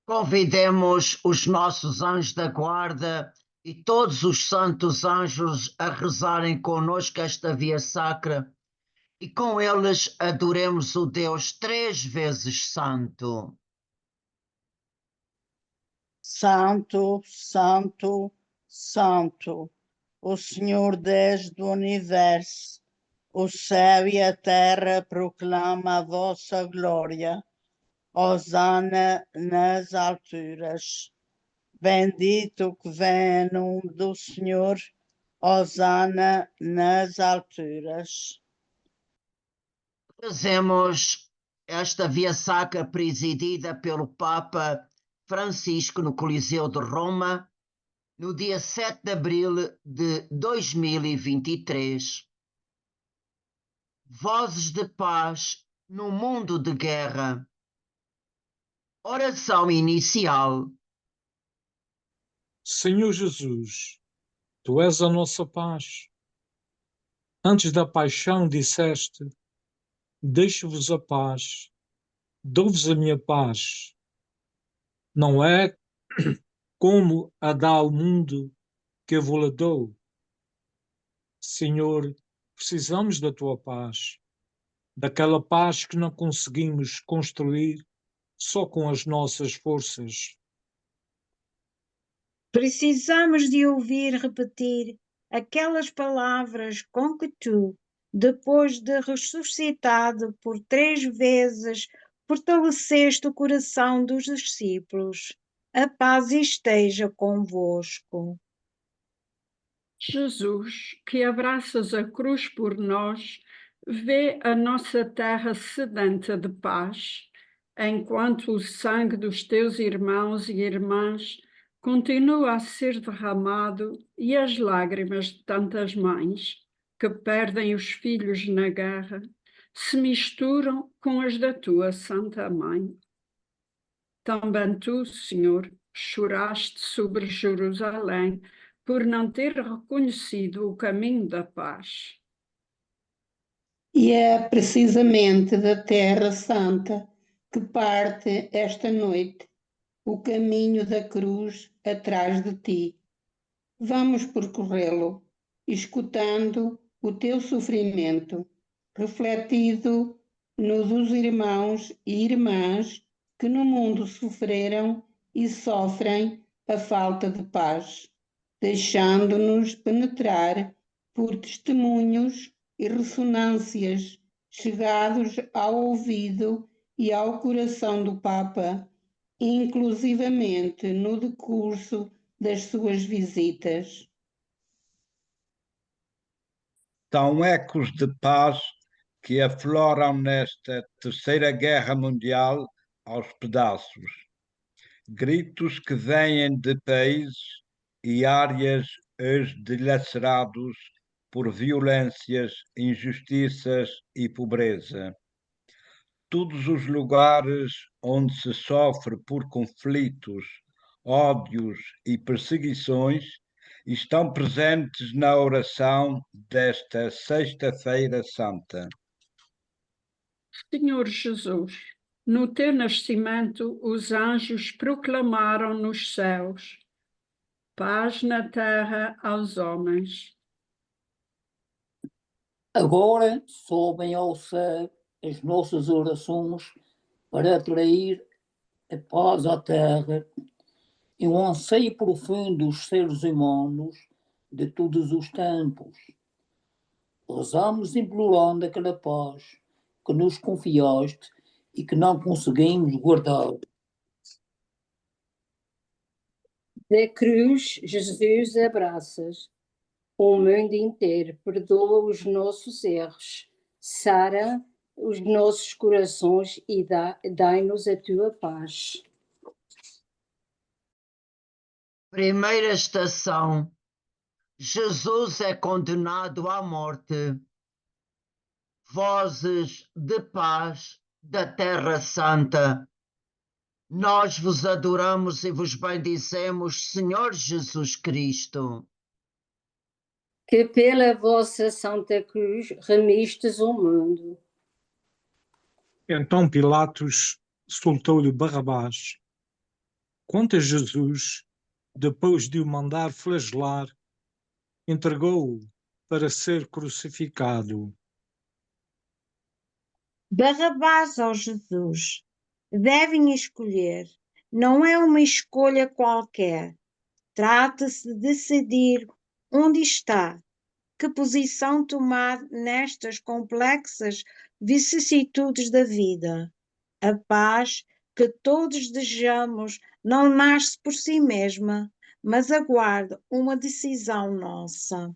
Convidemos os nossos anjos da guarda e todos os santos anjos a rezarem conosco esta via sacra e com eles adoremos o Deus 3 vezes santo. Santo, Santo, Santo, o Senhor Deus do Universo, o céu e a terra proclamam a vossa glória. Hosana nas alturas. Bendito que vem em nome do Senhor. Hosana nas alturas. Fazemos esta via sacra presidida pelo Papa Francisco no Coliseu de Roma, no dia 7 de abril de 2023. Vozes de paz no mundo de guerra. Oração inicial. Senhor Jesus, Tu és a nossa paz. Antes da paixão disseste: deixo-vos a paz, dou-vos a minha paz. Não é como a dá ao mundo que eu vou-la dou. Senhor, precisamos da Tua paz, daquela paz que não conseguimos construir só com as nossas forças. Precisamos de ouvir repetir aquelas palavras com que tu, depois de ressuscitado por 3 vezes, fortaleceste o coração dos discípulos. A paz esteja convosco. Jesus, que abraças a cruz por nós, vê a nossa terra sedenta de paz, enquanto o sangue dos teus irmãos e irmãs continua a ser derramado e as lágrimas de tantas mães que perdem os filhos na guerra se misturam com as da tua Santa Mãe. Também tu, Senhor, choraste sobre Jerusalém por não ter reconhecido o caminho da paz. E é precisamente da Terra Santa que parte esta noite o caminho da cruz atrás de ti. Vamos percorrê-lo, escutando o teu sofrimento, refletido no dos irmãos e irmãs que no mundo sofreram e sofrem a falta de paz, deixando-nos penetrar por testemunhos e ressonâncias chegados ao ouvido e ao coração do Papa, inclusivamente no decurso das suas visitas. São ecos de paz que afloram nesta Terceira Guerra Mundial aos pedaços. Gritos que vêm de países e áreas dilacerados por violências, injustiças e pobreza. Todos os lugares onde se sofre por conflitos, ódios e perseguições estão presentes na oração desta Sexta-feira Santa. Senhor Jesus, no teu nascimento os anjos proclamaram nos céus: paz na terra aos homens. Agora sobem ao céu as nossas orações para atrair a paz à terra e um anseio profundo dos seres humanos de todos os tempos. Rezamos implorando aquela paz que nos confiaste e que não conseguimos guardar. Da cruz, Jesus abraças o mundo inteiro, perdoa os nossos erros, sara os nossos corações e dai-nos a tua paz. Primeira estação. Jesus é condenado à morte. Vozes de paz da Terra Santa. Nós vos adoramos e vos bendizemos, Senhor Jesus Cristo. Que pela vossa Santa Cruz remistes o mundo. Então Pilatos soltou-lhe Barrabás Quanto a Jesus, depois de o mandar flagelar, entregou-o para ser crucificado. Barrabás ou Jesus? Devem escolher. Não é uma escolha qualquer. Trata-se de decidir onde está, que posição tomar nestas complexas vicissitudes da vida. A paz que todos desejamos não nasce por si mesma, mas aguarda uma decisão nossa.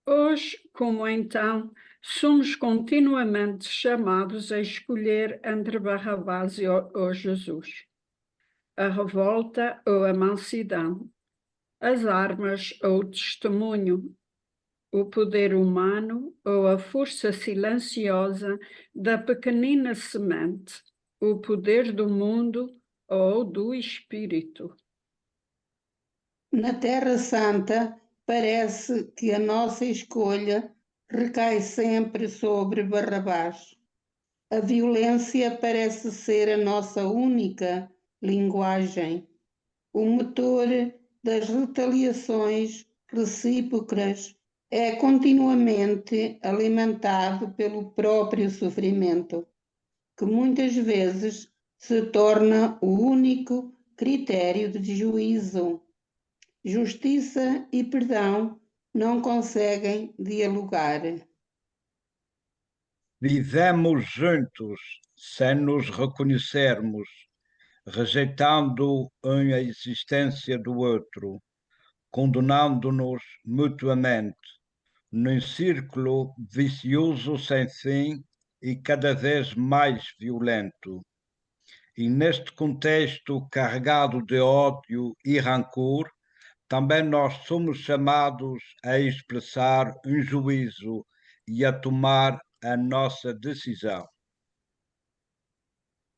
Hoje, como então, somos continuamente chamados a escolher entre Barrabás ou Jesus, a revolta ou a mansidão, as armas ou o testemunho, o poder humano ou a força silenciosa da pequenina semente, o poder do mundo ou do espírito. Na Terra Santa, parece que a nossa escolha recai sempre sobre Barrabás. A violência parece ser a nossa única linguagem, o motor das retaliações recíprocas é continuamente alimentado pelo próprio sofrimento, que muitas vezes se torna o único critério de juízo. Justiça e perdão não conseguem dialogar. Vivemos juntos sem nos reconhecermos, rejeitando a existência do outro, condenando-nos mutuamente, num círculo vicioso sem fim e cada vez mais violento. E neste contexto carregado de ódio e rancor, também nós somos chamados a expressar um juízo e a tomar a nossa decisão.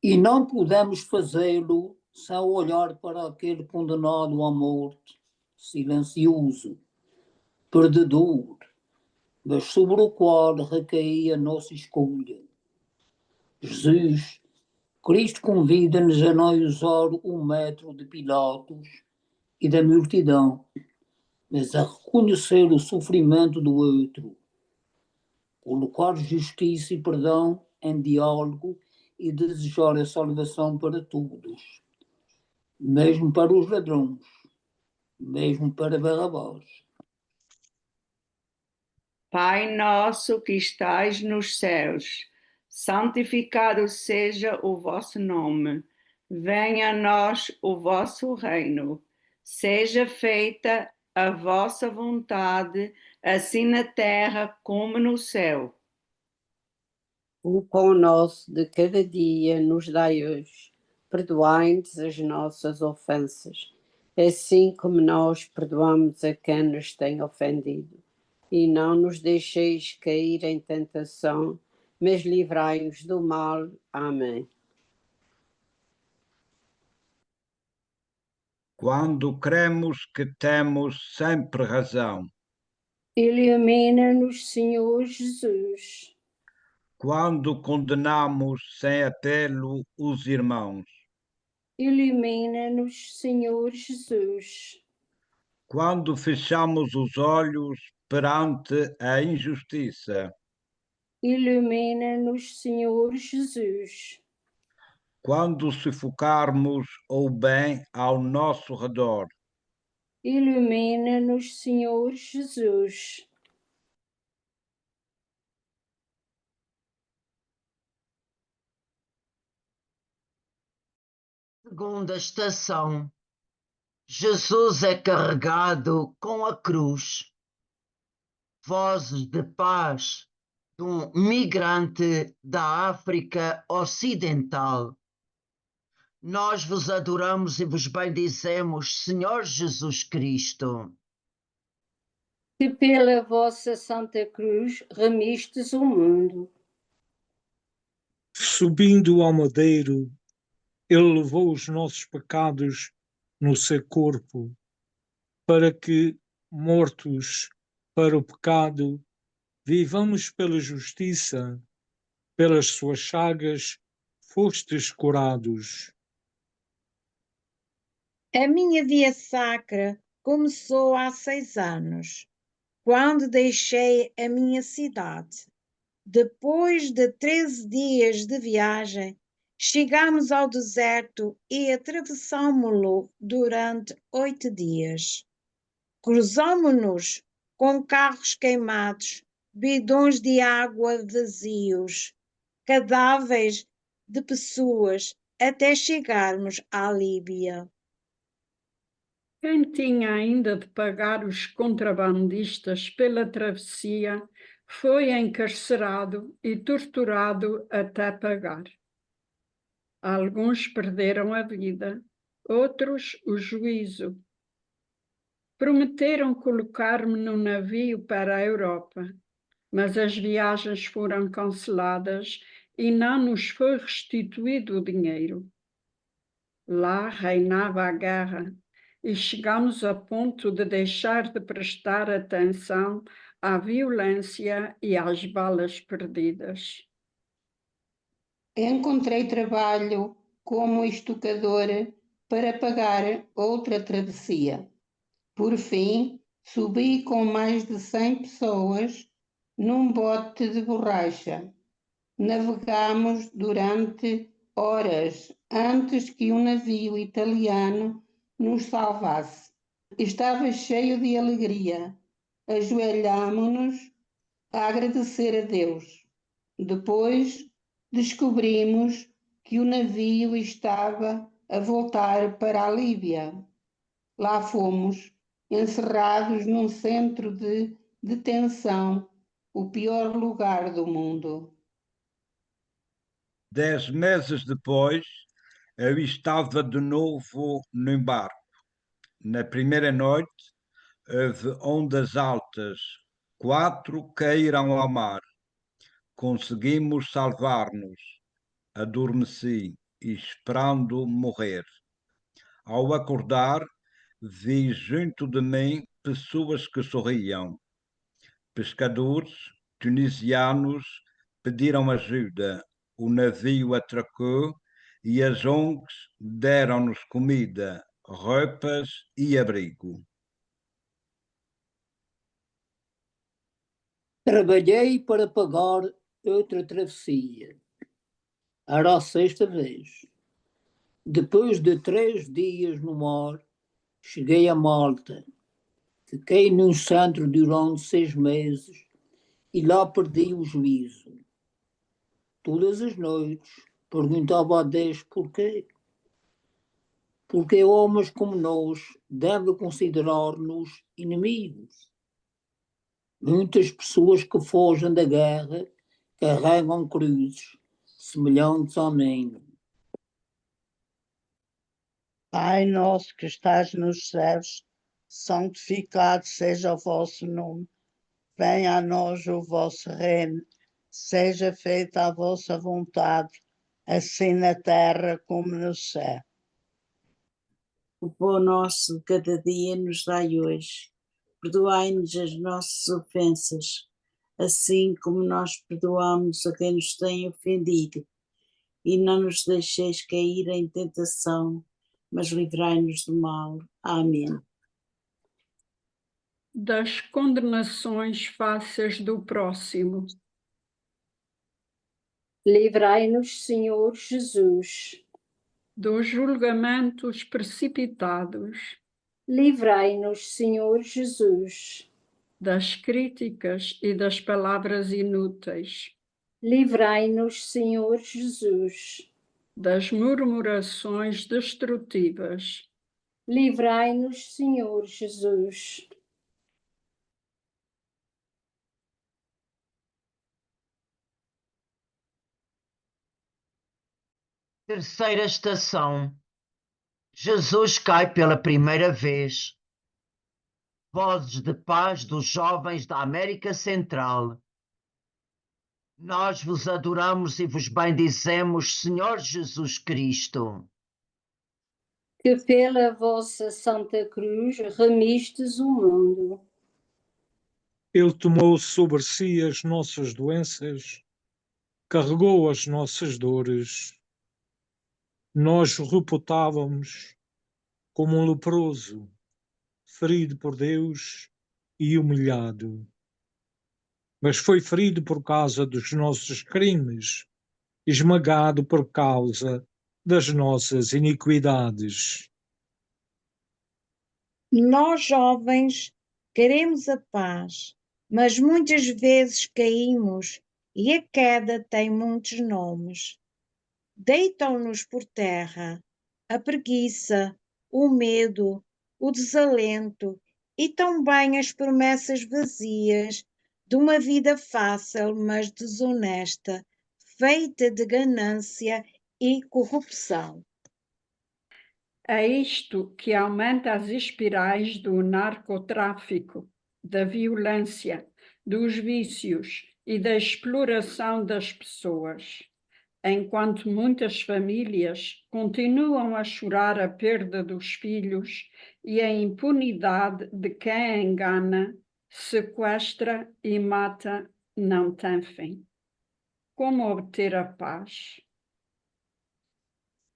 E não podemos fazê-lo sem olhar para aquele condenado à morte, silencioso, perdedor, mas sobre o qual recaía a nossa escolha. Jesus, Cristo convida-nos a não usar o método de Pilatos e da multidão, mas a reconhecer o sofrimento do outro, colocar justiça e perdão em diálogo e desejar a salvação para todos, mesmo para os ladrões, mesmo para Barrabás. Pai nosso que estais nos céus, santificado seja o vosso nome. Venha a nós o vosso reino. Seja feita a vossa vontade, assim na terra como no céu. O pão nosso de cada dia nos dai hoje. Perdoai-nos as nossas ofensas, assim como nós perdoamos a quem nos tem ofendido. E não nos deixeis cair em tentação, mas livrai-nos do mal. Amém. Quando cremos que temos sempre razão, Ilumina-nos, Senhor Jesus. quando condenamos sem apelo os irmãos, Ilumina-nos, Senhor Jesus. quando fechamos os olhos perante a injustiça, Ilumina-nos, Senhor Jesus. quando sufocarmos o bem ao nosso redor, Ilumina-nos, Senhor Jesus. Segunda estação. Jesus é carregado com a cruz. Vozes de paz de um migrante da África Ocidental. Nós vos adoramos e vos bendizemos, Senhor Jesus Cristo. Que pela vossa Santa Cruz remistes o mundo. Subindo ao madeiro, ele levou os nossos pecados no seu corpo, para que, mortos para o pecado, vivamos pela justiça. Pelas suas chagas fostes curados. A minha via sacra começou há 6 anos, quando deixei a minha cidade. Depois de 13 dias de viagem, chegamos ao deserto e atravessámo-lo durante 8 dias. Cruzamo-nos com carros queimados, bidões de água vazios, cadáveres de pessoas, até chegarmos à Líbia. Quem tinha ainda de pagar os contrabandistas pela travessia foi encarcerado e torturado até pagar. Alguns perderam a vida, outros o juízo. Prometeram colocar-me no navio para a Europa, mas as viagens foram canceladas e não nos foi restituído o dinheiro. Lá reinava a guerra e chegamos a ponto de deixar de prestar atenção à violência e às balas perdidas. Encontrei trabalho como estucador para pagar outra travessia. Por fim, subi com mais de 100 pessoas num bote de borracha. Navegamos durante horas antes que um navio italiano nos salvasse. Estava cheio de alegria. Ajoelhámo-nos a agradecer a Deus. Depois descobrimos que o navio estava a voltar para a Líbia. Lá fomos encerrados num centro de detenção, o pior lugar do mundo. 10 meses depois, eu estava de novo no embarque. Na primeira noite, houve ondas altas, 4 caíram ao mar. Conseguimos salvar-nos. Adormeci, esperando morrer. Ao acordar, vi junto de mim pessoas que sorriam. Pescadores tunisianos pediram ajuda. O navio atracou e as ONGs deram-nos comida, roupas e abrigo. Trabalhei para pagar outra travessia. Era a 6ª vez. Depois de 3 dias no mar, cheguei a Malta. Fiquei num centro durante 6 meses e lá perdi o juízo. Todas as noites perguntava a Deus porquê. Porque homens como nós devem considerar-nos inimigos. Muitas pessoas que fogem da guerra carregam cruzes semelhantes a mim. Pai nosso que estás nos céus, santificado seja o vosso nome. Venha a nós o vosso reino. Seja feita a vossa vontade, assim na terra como no céu. O pão nosso de cada dia nos dai hoje. Perdoai-nos as nossas ofensas, assim como nós perdoamos a quem nos tem ofendido. E não nos deixeis cair em tentação, mas livrai-nos do mal. Amém. Das condenações fáceis do próximo. Livrai-nos, Senhor Jesus. Dos julgamentos precipitados. Livrai-nos, Senhor Jesus. Das críticas e das palavras inúteis. Livrai-nos, Senhor Jesus. Das murmurações destrutivas. Livrai-nos, Senhor Jesus. Terceira estação. Jesus cai pela primeira vez. Vozes de paz dos jovens da América Central. Nós vos adoramos e vos bendizemos, Senhor Jesus Cristo. Que pela vossa Santa Cruz remistes o mundo. Ele tomou sobre si as nossas doenças, carregou as nossas dores. Nós o reputávamos como um leproso, ferido por Deus e humilhado. Mas foi ferido por causa dos nossos crimes, esmagado por causa das nossas iniquidades. Nós, jovens, queremos a paz, mas muitas vezes caímos e a queda tem muitos nomes. Deitam-nos por terra a preguiça, o medo, o desalento e também as promessas vazias de uma vida fácil, mas desonesta, feita de ganância e corrupção. É isto que aumenta as espirais do narcotráfico, da violência, dos vícios e da exploração das pessoas, enquanto muitas famílias continuam a chorar a perda dos filhos e a impunidade de quem engana, sequestra e mata não tem fim. Como obter a paz?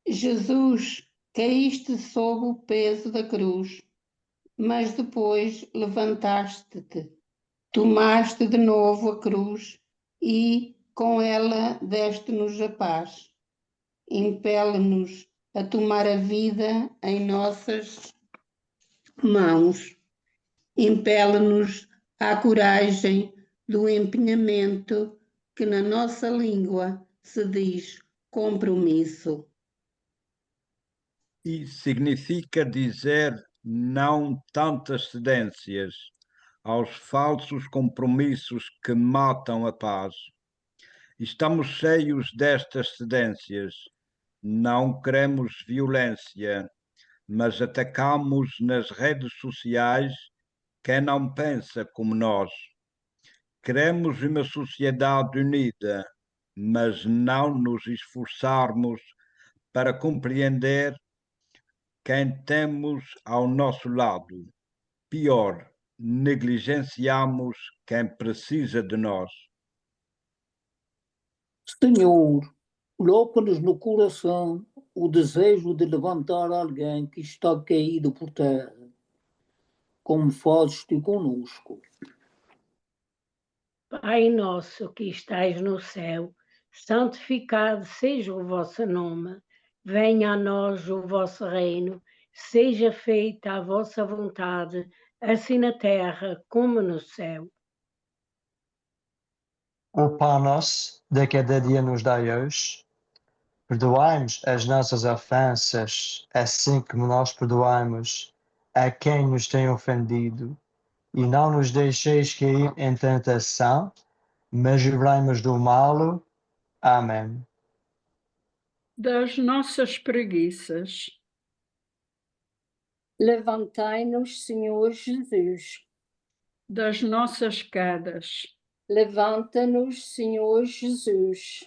Jesus, caíste sob o peso da cruz, mas depois levantaste-te, tomaste de novo a cruz e, com ela, deste-nos a paz. Impele-nos a tomar a vida em nossas mãos. Impele-nos à coragem do empenhamento que na nossa língua se diz compromisso. E significa dizer não tantas cedências aos falsos compromissos que matam a paz. Estamos cheios destas cedências. Não queremos violência, mas atacamos nas redes sociais quem não pensa como nós. Queremos uma sociedade unida, mas não nos esforçarmos para compreender quem temos ao nosso lado. Pior, negligenciamos quem precisa de nós. Senhor, coloca-nos no coração o desejo de levantar alguém que está caído por terra, como fazes tu conosco. Pai nosso que estais no céu, santificado seja o vosso nome. Venha a nós o vosso reino, seja feita a vossa vontade, assim na terra como no céu. O pão nosso de cada dia nos dai hoje. Perdoai-nos as nossas ofensas, assim como nós perdoamos a quem nos tem ofendido. E não nos deixeis cair em tentação, mas livrai-nos do mal. Amém. Das nossas preguiças. Levantai-nos, Senhor Jesus. Das nossas quedas. Levanta-nos, Senhor Jesus.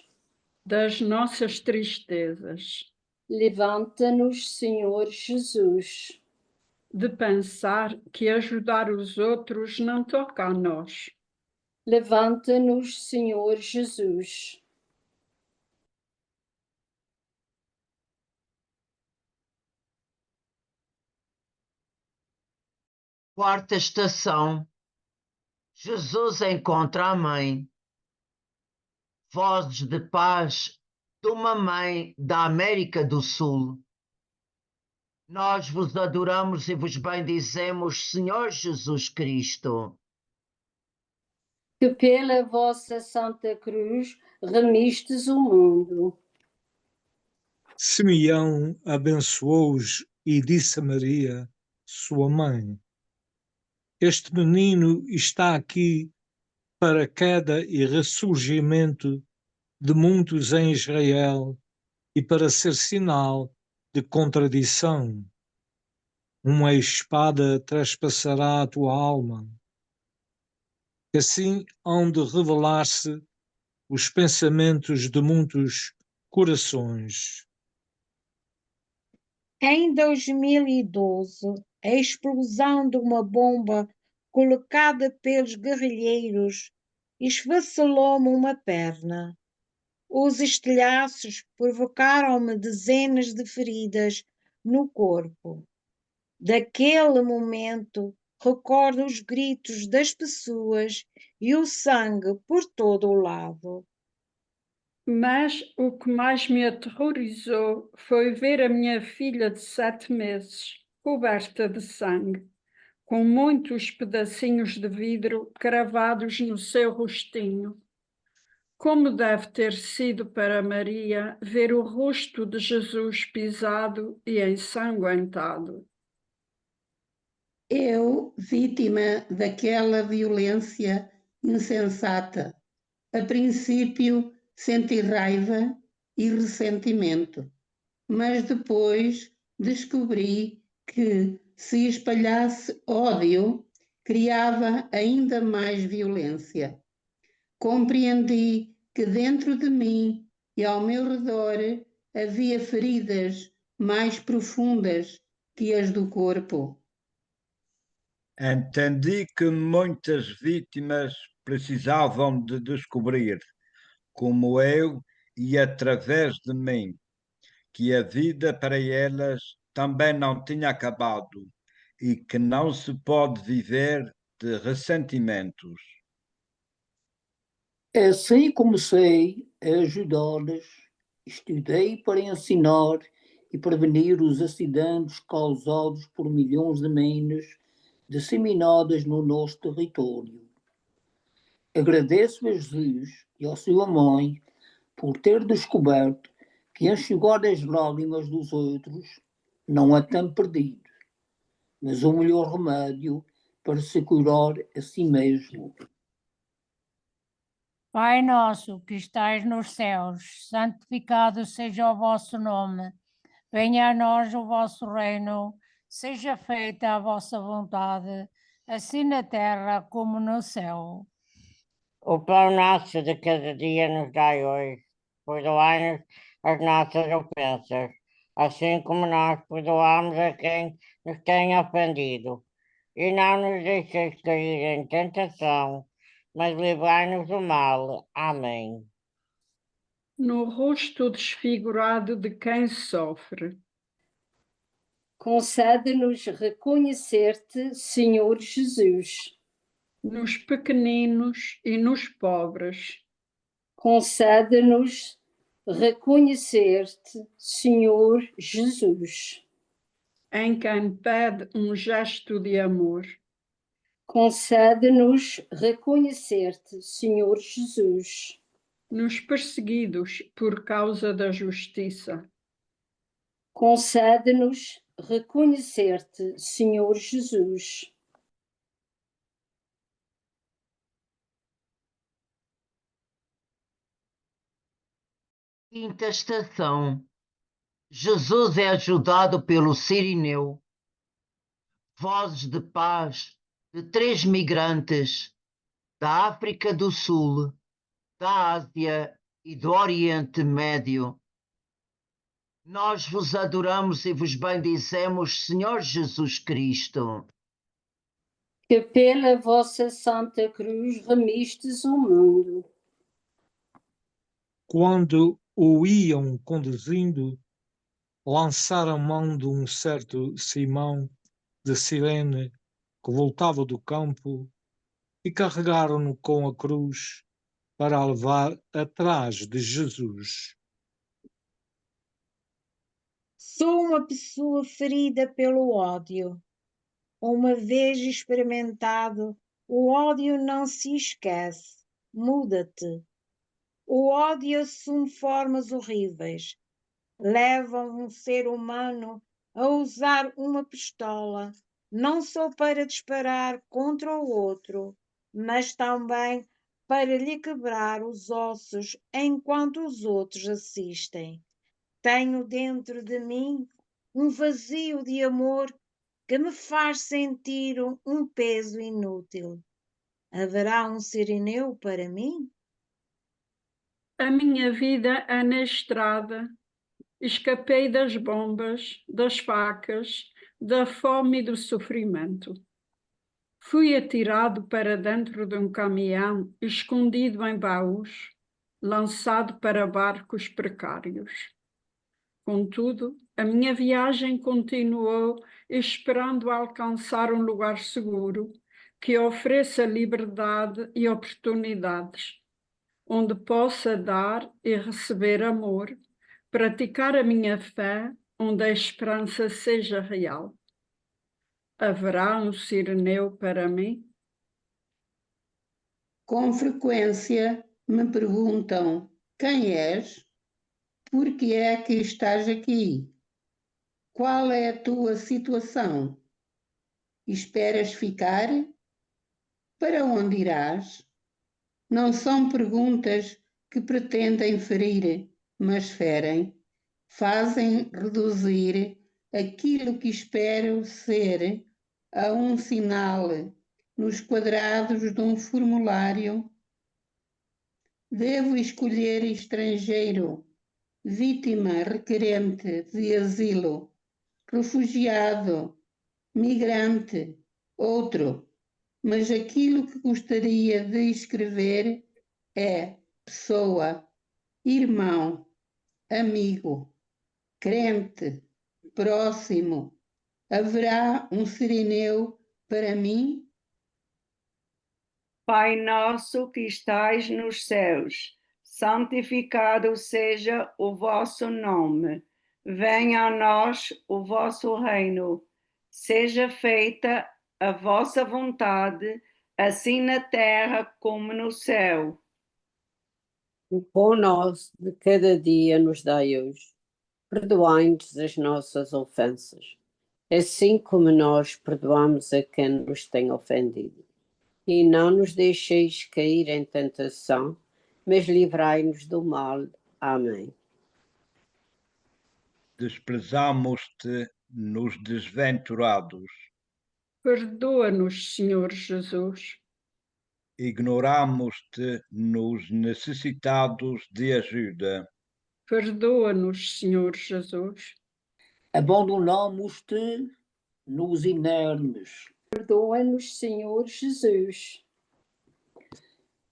Das nossas tristezas. Levanta-nos, Senhor Jesus. De pensar que ajudar os outros não toca a nós. Levanta-nos, Senhor Jesus. Quarta estação. Jesus encontra a mãe. Vozes de paz de uma mãe da América do Sul. Nós vos adoramos e vos bendizemos, Senhor Jesus Cristo. Que pela vossa Santa Cruz remistes o mundo. Simeão abençoou-os e disse a Maria, sua mãe: Este menino está aqui para a queda e ressurgimento de muitos em Israel e para ser sinal de contradição. Uma espada traspassará a tua alma. Assim hão de revelar-se os pensamentos de muitos corações. Em 2012, a explosão de uma bomba colocada pelos guerrilheiros esfacelou-me uma perna. Os estilhaços provocaram-me dezenas de feridas no corpo. Daquele momento, recordo os gritos das pessoas e o sangue por todo o lado. Mas o que mais me aterrorizou foi ver a minha filha de 7 meses coberta de sangue, com muitos pedacinhos de vidro cravados no seu rostinho. Como deve ter sido para Maria ver o rosto de Jesus pisado e ensanguentado. Eu, vítima daquela violência insensata, a princípio senti raiva e ressentimento, mas depois descobri que, se espalhasse ódio, criava ainda mais violência. Compreendi que dentro de mim e ao meu redor havia feridas mais profundas que as do corpo. Entendi que muitas vítimas precisavam de descobrir, como eu e através de mim, que a vida para elas também não tinha acabado e que não se pode viver de ressentimentos. Assim comecei a ajudá-las, estudei para ensinar e prevenir os acidentes causados por milhões de minas disseminadas no nosso território. Agradeço a Jesus e à sua mãe por ter descoberto que enxugar as lágrimas dos outros não é tão perdido, mas o melhor remédio para se curar a si mesmo. Pai nosso que estais nos céus, santificado seja o vosso nome. Venha a nós o vosso reino, seja feita a vossa vontade, assim na terra como no céu. O pão nosso de cada dia nos dai hoje. Perdoai-nos as nossas ofensas, assim como nós perdoamos a quem nos tem ofendido. E não nos deixeis cair em tentação, mas livrai-nos do mal. Amém. No rosto desfigurado de quem sofre. Concede-nos reconhecer-te, Senhor Jesus. Nos pequeninos e nos pobres. Concede-nos reconhecer-te, Senhor Jesus. Em quem pede um gesto de amor. Concede-nos reconhecer-te, Senhor Jesus. Nos perseguidos por causa da justiça. Concede-nos reconhecer-te, Senhor Jesus. Quinta estação. Jesus é ajudado pelo Cirineu. Vozes de paz de 3 migrantes da África do Sul, da Ásia e do Oriente Médio. Nós vos adoramos e vos bendizemos, Senhor Jesus Cristo. Que pela vossa Santa Cruz remistes o mundo. Quando o iam conduzindo, lançaram mão de um certo Simão de Cirene, que voltava do campo, e carregaram-no com a cruz para a levar atrás de Jesus. Sou uma pessoa ferida pelo ódio. Uma vez experimentado, o ódio não se esquece. Muda-te. O ódio assume formas horríveis. Leva um ser humano a usar uma pistola, não só para disparar contra o outro, mas também para lhe quebrar os ossos enquanto os outros assistem. Tenho dentro de mim um vazio de amor que me faz sentir um peso inútil. Haverá um Cirineu para mim? A minha vida é na estrada. Escapei das bombas, das facas, da fome e do sofrimento. Fui atirado para dentro de um caminhão, escondido em baús, lançado para barcos precários. Contudo, A minha viagem continuou esperando alcançar um lugar seguro que ofereça liberdade e oportunidades, onde possa dar e receber amor, praticar a minha fé, onde a esperança seja real. Haverá um Cireneu para mim? Com frequência me perguntam: quem és? Por que é que estás aqui? Qual é a tua situação? Esperas ficar? Para onde irás? Não são perguntas que pretendem ferir, mas ferem, fazem reduzir aquilo que espero ser a um sinal nos quadrados de um formulário. Devo escolher estrangeiro, vítima requerente de asilo, refugiado, migrante, outro. Mas aquilo que gostaria de escrever é pessoa, irmão, amigo, crente, próximo. Haverá um Cireneu para mim? Pai nosso que estais nos céus, santificado seja o vosso nome. Venha a nós o vosso reino. Seja feita a vossa vontade, assim na terra como no céu. O pão nosso de cada dia nos dai hoje. Perdoai-nos as nossas ofensas, assim como nós perdoamos a quem nos tem ofendido. E não nos deixeis cair em tentação, mas livrai-nos do mal. Amém. Desprezamos-te nos desventurados, Perdoa-nos, Senhor Jesus. ignoramos-te nos necessitados de ajuda, Perdoa-nos, Senhor Jesus. Abandonamos-te nos inermes. Perdoa-nos, Senhor Jesus.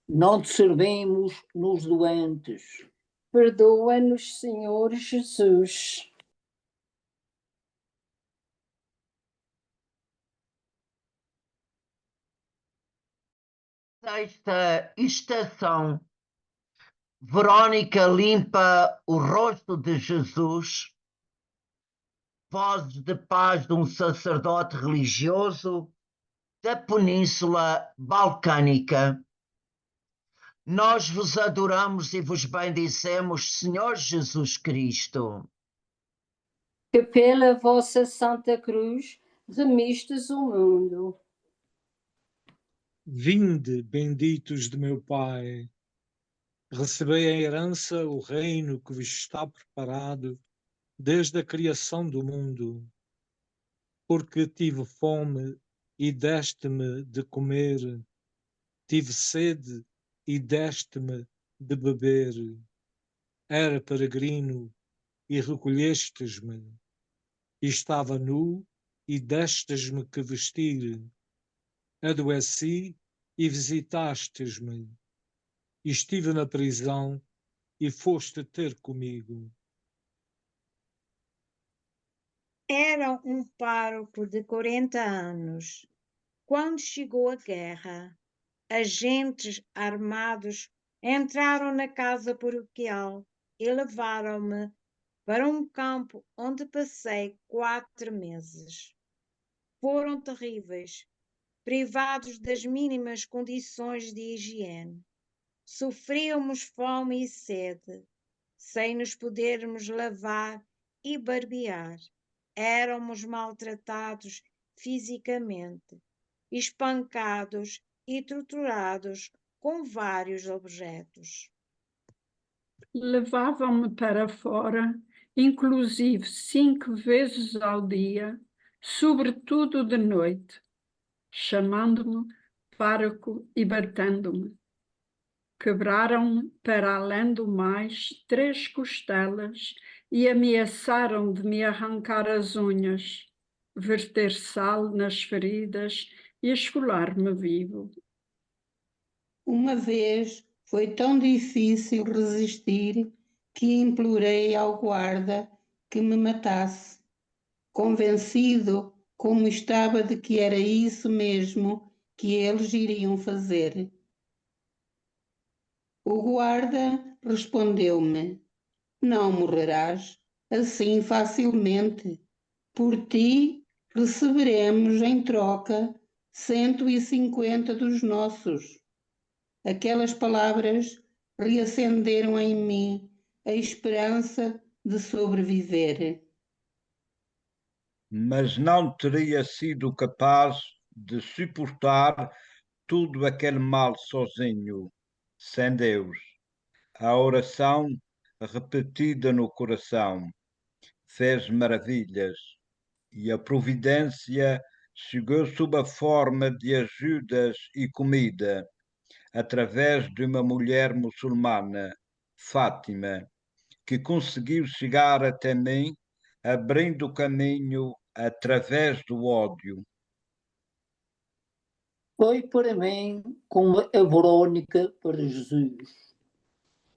Não te servimos nos doentes. Perdoa-nos, Senhor Jesus. Sexta estação. Verônica limpa o rosto de Jesus. Vozes de paz de um sacerdote religioso da Península Balcânica. Nós vos adoramos e vos bendizemos, Senhor Jesus Cristo. Que pela vossa Santa Cruz remistes o mundo. Vinde, benditos de meu Pai, recebei em herança o reino que vos está preparado desde a criação do mundo. Porque tive fome e deste-me de comer, tive sede e deste-me de beber. Era peregrino e recolhestes-me, estava nu e destes-me que vestir. Adoeci e visitastes-me, estive na prisão e foste ter comigo. Era um pároco de 40 anos. Quando chegou a guerra, agentes armados entraram na casa paroquial e levaram-me para um campo onde passei 4 meses. Foram terríveis, privados das mínimas condições de higiene. Sofríamos fome e sede, sem nos podermos lavar e barbear. Éramos maltratados fisicamente, espancados e torturados com vários objetos. Levavam-me para fora, inclusive 5 vezes ao dia, sobretudo de noite, chamando-me pároco e batendo-me. Quebraram-me, para além do mais, 3 costelas e ameaçaram de me arrancar as unhas, verter sal nas feridas e esfolar-me vivo. Uma vez foi tão difícil resistir que implorei ao guarda que me matasse, convencido como estava de que era isso mesmo que eles iriam fazer. O guarda respondeu-me: não morrerás assim facilmente. Por ti receberemos em troca 150 dos nossos. Aquelas palavras reacenderam em mim a esperança de sobreviver. Mas não teria sido capaz de suportar tudo aquele mal sozinho, sem Deus. A oração repetida no coração fez maravilhas e a providência chegou sob a forma de ajudas e comida, através de uma mulher muçulmana, Fátima, que conseguiu chegar até mim, abrindo caminho através do ódio. Foi para mim como a Verónica para Jesus.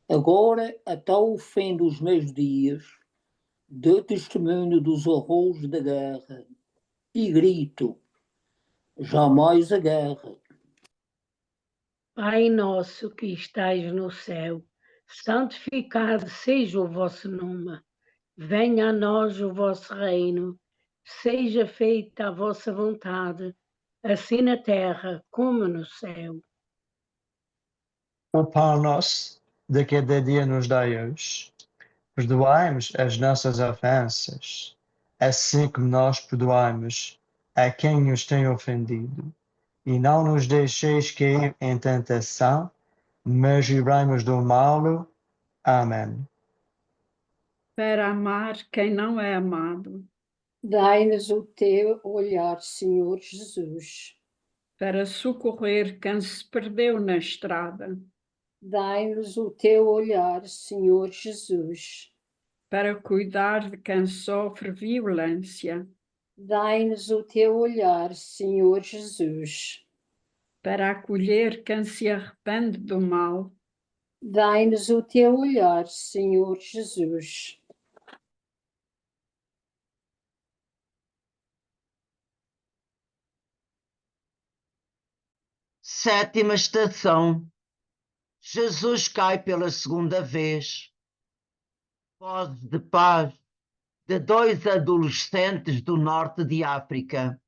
Agora, até o fim dos meus dias, dou testemunho dos horrores da guerra e grito: jamais a guerra. Pai nosso que estais no céu, santificado seja o vosso nome. Venha a nós o vosso reino. Seja feita a vossa vontade, assim na terra como no céu. O pão nosso de cada dia nos dai hoje. Perdoai-nos as nossas ofensas, assim como nós perdoamos a quem nos tem ofendido. E não nos deixeis cair em tentação, mas livrai-nos do mal. Amém. Para amar quem não é amado. Dai-nos o teu olhar, Senhor Jesus. Para socorrer quem se perdeu na estrada. Dai-nos o teu olhar, Senhor Jesus. Para cuidar de quem sofre violência. Dai-nos o teu olhar, Senhor Jesus. Para acolher quem se arrepende do mal. Dai-nos o teu olhar, Senhor Jesus. Sétima estação. Jesus cai pela segunda vez. Voz de paz de dois adolescentes do norte de África.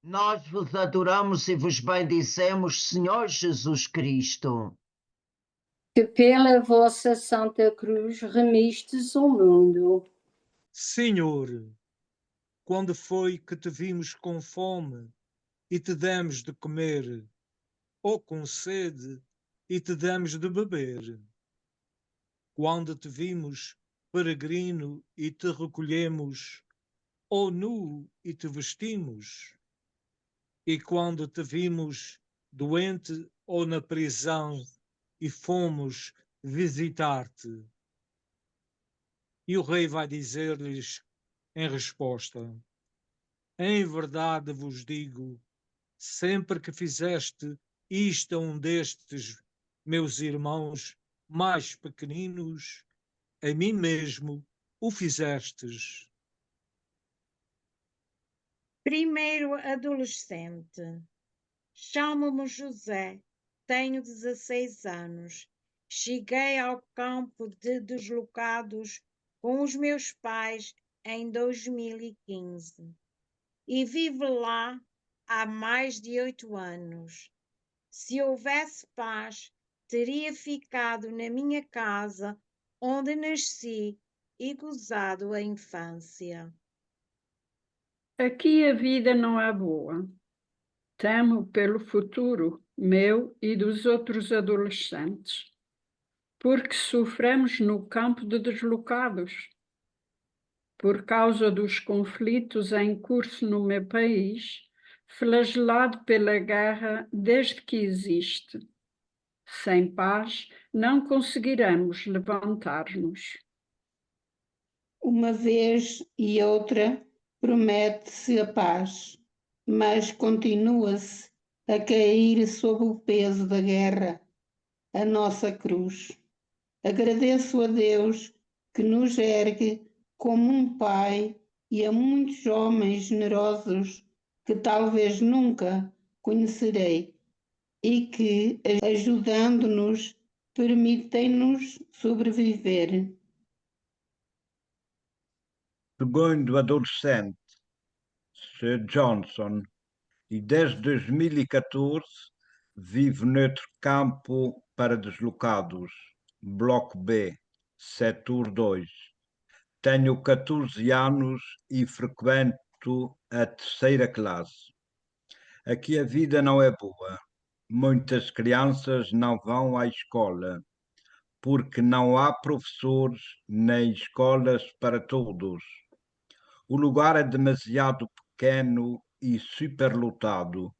Nós vos adoramos e vos bendizemos, Senhor Jesus Cristo. Que pela vossa Santa Cruz remistes o mundo. Senhor, quando foi que te vimos com fome e te demos de comer, ou com sede e te demos de beber? Quando te vimos peregrino e te recolhemos, ou nu e te vestimos? E quando te vimos doente ou na prisão e fomos visitar-te? E o rei vai dizer-lhes em resposta: em verdade vos digo, sempre que fizeste isto a um destes meus irmãos mais pequeninos, a mim mesmo o fizestes. Primeiro adolescente. Chamo-me José, tenho 16 anos. Cheguei ao campo de deslocados com os meus pais em 2015 e vivo lá há mais de 8 anos. Se houvesse paz, teria ficado na minha casa onde nasci e gozado a infância. Aqui a vida não é boa. Temo pelo futuro meu e dos outros adolescentes, porque sofremos no campo de deslocados. Por causa dos conflitos em curso no meu país, flagelado pela guerra desde que existe. Sem paz, não conseguiremos levantar-nos. Uma vez e outra promete-se a paz, mas continua-se a cair sob o peso da guerra, a nossa cruz. Agradeço a Deus que nos ergue como um pai, e a muitos homens generosos que talvez nunca conhecerei e que, ajudando-nos, permitem-nos sobreviver. Segundo adolescente, Sir Johnson, e desde 2014 vive noutro campo para deslocados, Bloco B, Setor 2. Tenho 14 anos e frequento a terceira classe. Aqui a vida não é boa. Muitas crianças não vão à escola porque não há professores nem escolas para todos. O lugar é demasiado pequeno e superlotado.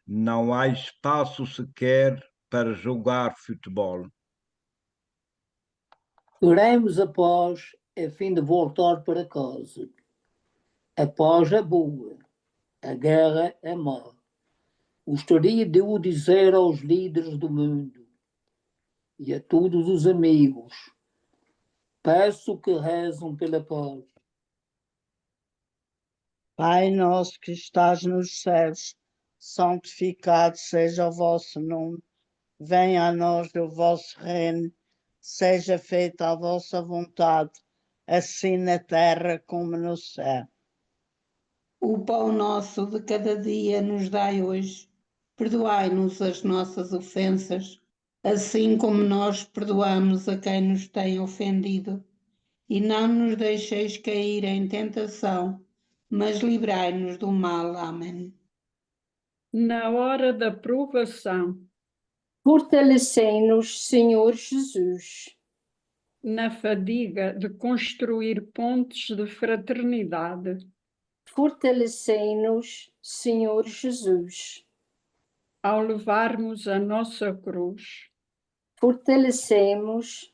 Não há espaço sequer para jogar futebol. Oremos após, a fim de voltar para casa. Após a boa, a guerra é má. Gostaria de o dizer aos líderes do mundo e a todos os amigos. Peço que rezem pela paz. Pai nosso que estás nos céus, santificado seja o vosso nome. Venha a nós o vosso reino. Seja feita a vossa vontade, assim na terra como no céu. O pão nosso de cada dia nos dai hoje. Perdoai-nos as nossas ofensas, assim como nós perdoamos a quem nos tem ofendido. E não nos deixeis cair em tentação, mas livrai-nos do mal. Amém. Na hora da provação, Fortalecei-nos, Senhor Jesus. na fadiga de construir pontes de fraternidade, Fortalecei-nos, Senhor Jesus. ao levarmos a nossa cruz, Fortalecemos,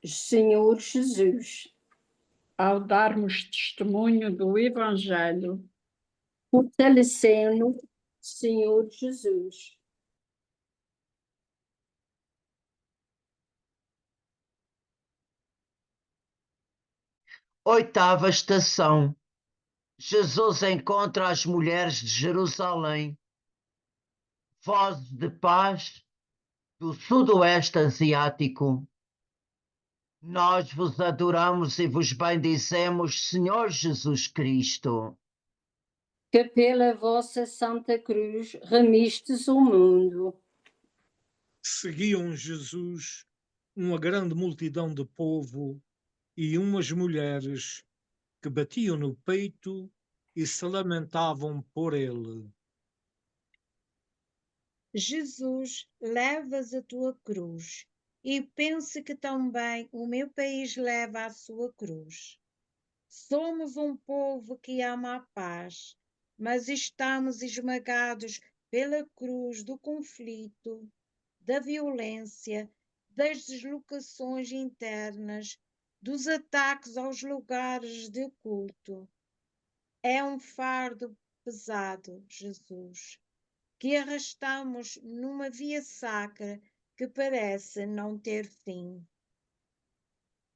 Senhor Jesus. ao darmos testemunho do Evangelho, Fortalecei-nos, Senhor Jesus. Oitava estação. Jesus encontra as mulheres de Jerusalém. Vozes de paz do sudoeste asiático. Nós vos adoramos e vos bendizemos, Senhor Jesus Cristo. Que pela vossa Santa Cruz remistes o mundo. Seguiam Jesus uma grande multidão de povo e umas mulheres que batiam no peito e se lamentavam por ele. Jesus, levas a tua cruz e pense que também o meu país leva a sua cruz. Somos um povo que ama a paz, mas estamos esmagados pela cruz do conflito, da violência, das deslocações internas, dos ataques aos lugares de culto. É um fardo pesado, Jesus, que arrastamos numa via sacra que parece não ter fim.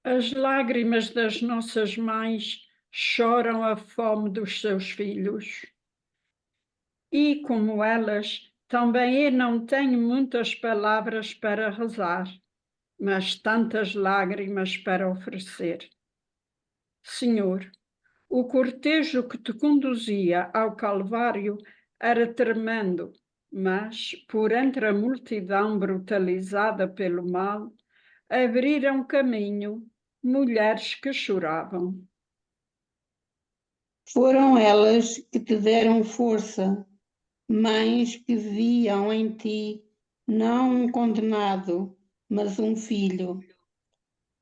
as lágrimas das nossas mães choram a fome dos seus filhos. E, como elas, também eu não tenho muitas palavras para rezar, mas tantas lágrimas para oferecer. Senhor, o cortejo que te conduzia ao Calvário era tremendo, mas, por entre a multidão brutalizada pelo mal, abriram caminho mulheres que choravam. Foram elas que te deram força, mães que viam em ti não um condenado, mas um filho.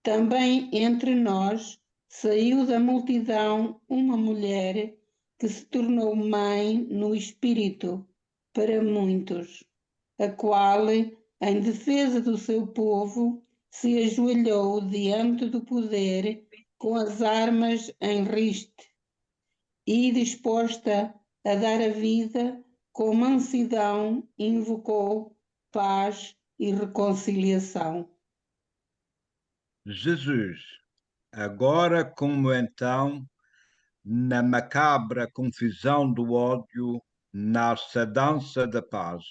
Também entre nós saiu da multidão uma mulher que se tornou mãe no espírito para muitos, a qual, em defesa do seu povo, se ajoelhou diante do poder com as armas em riste e, disposta a dar a vida, com mansidão invocou paz e reconciliação. Jesus, agora como então, na macabra confusão do ódio, nasce a dança da paz.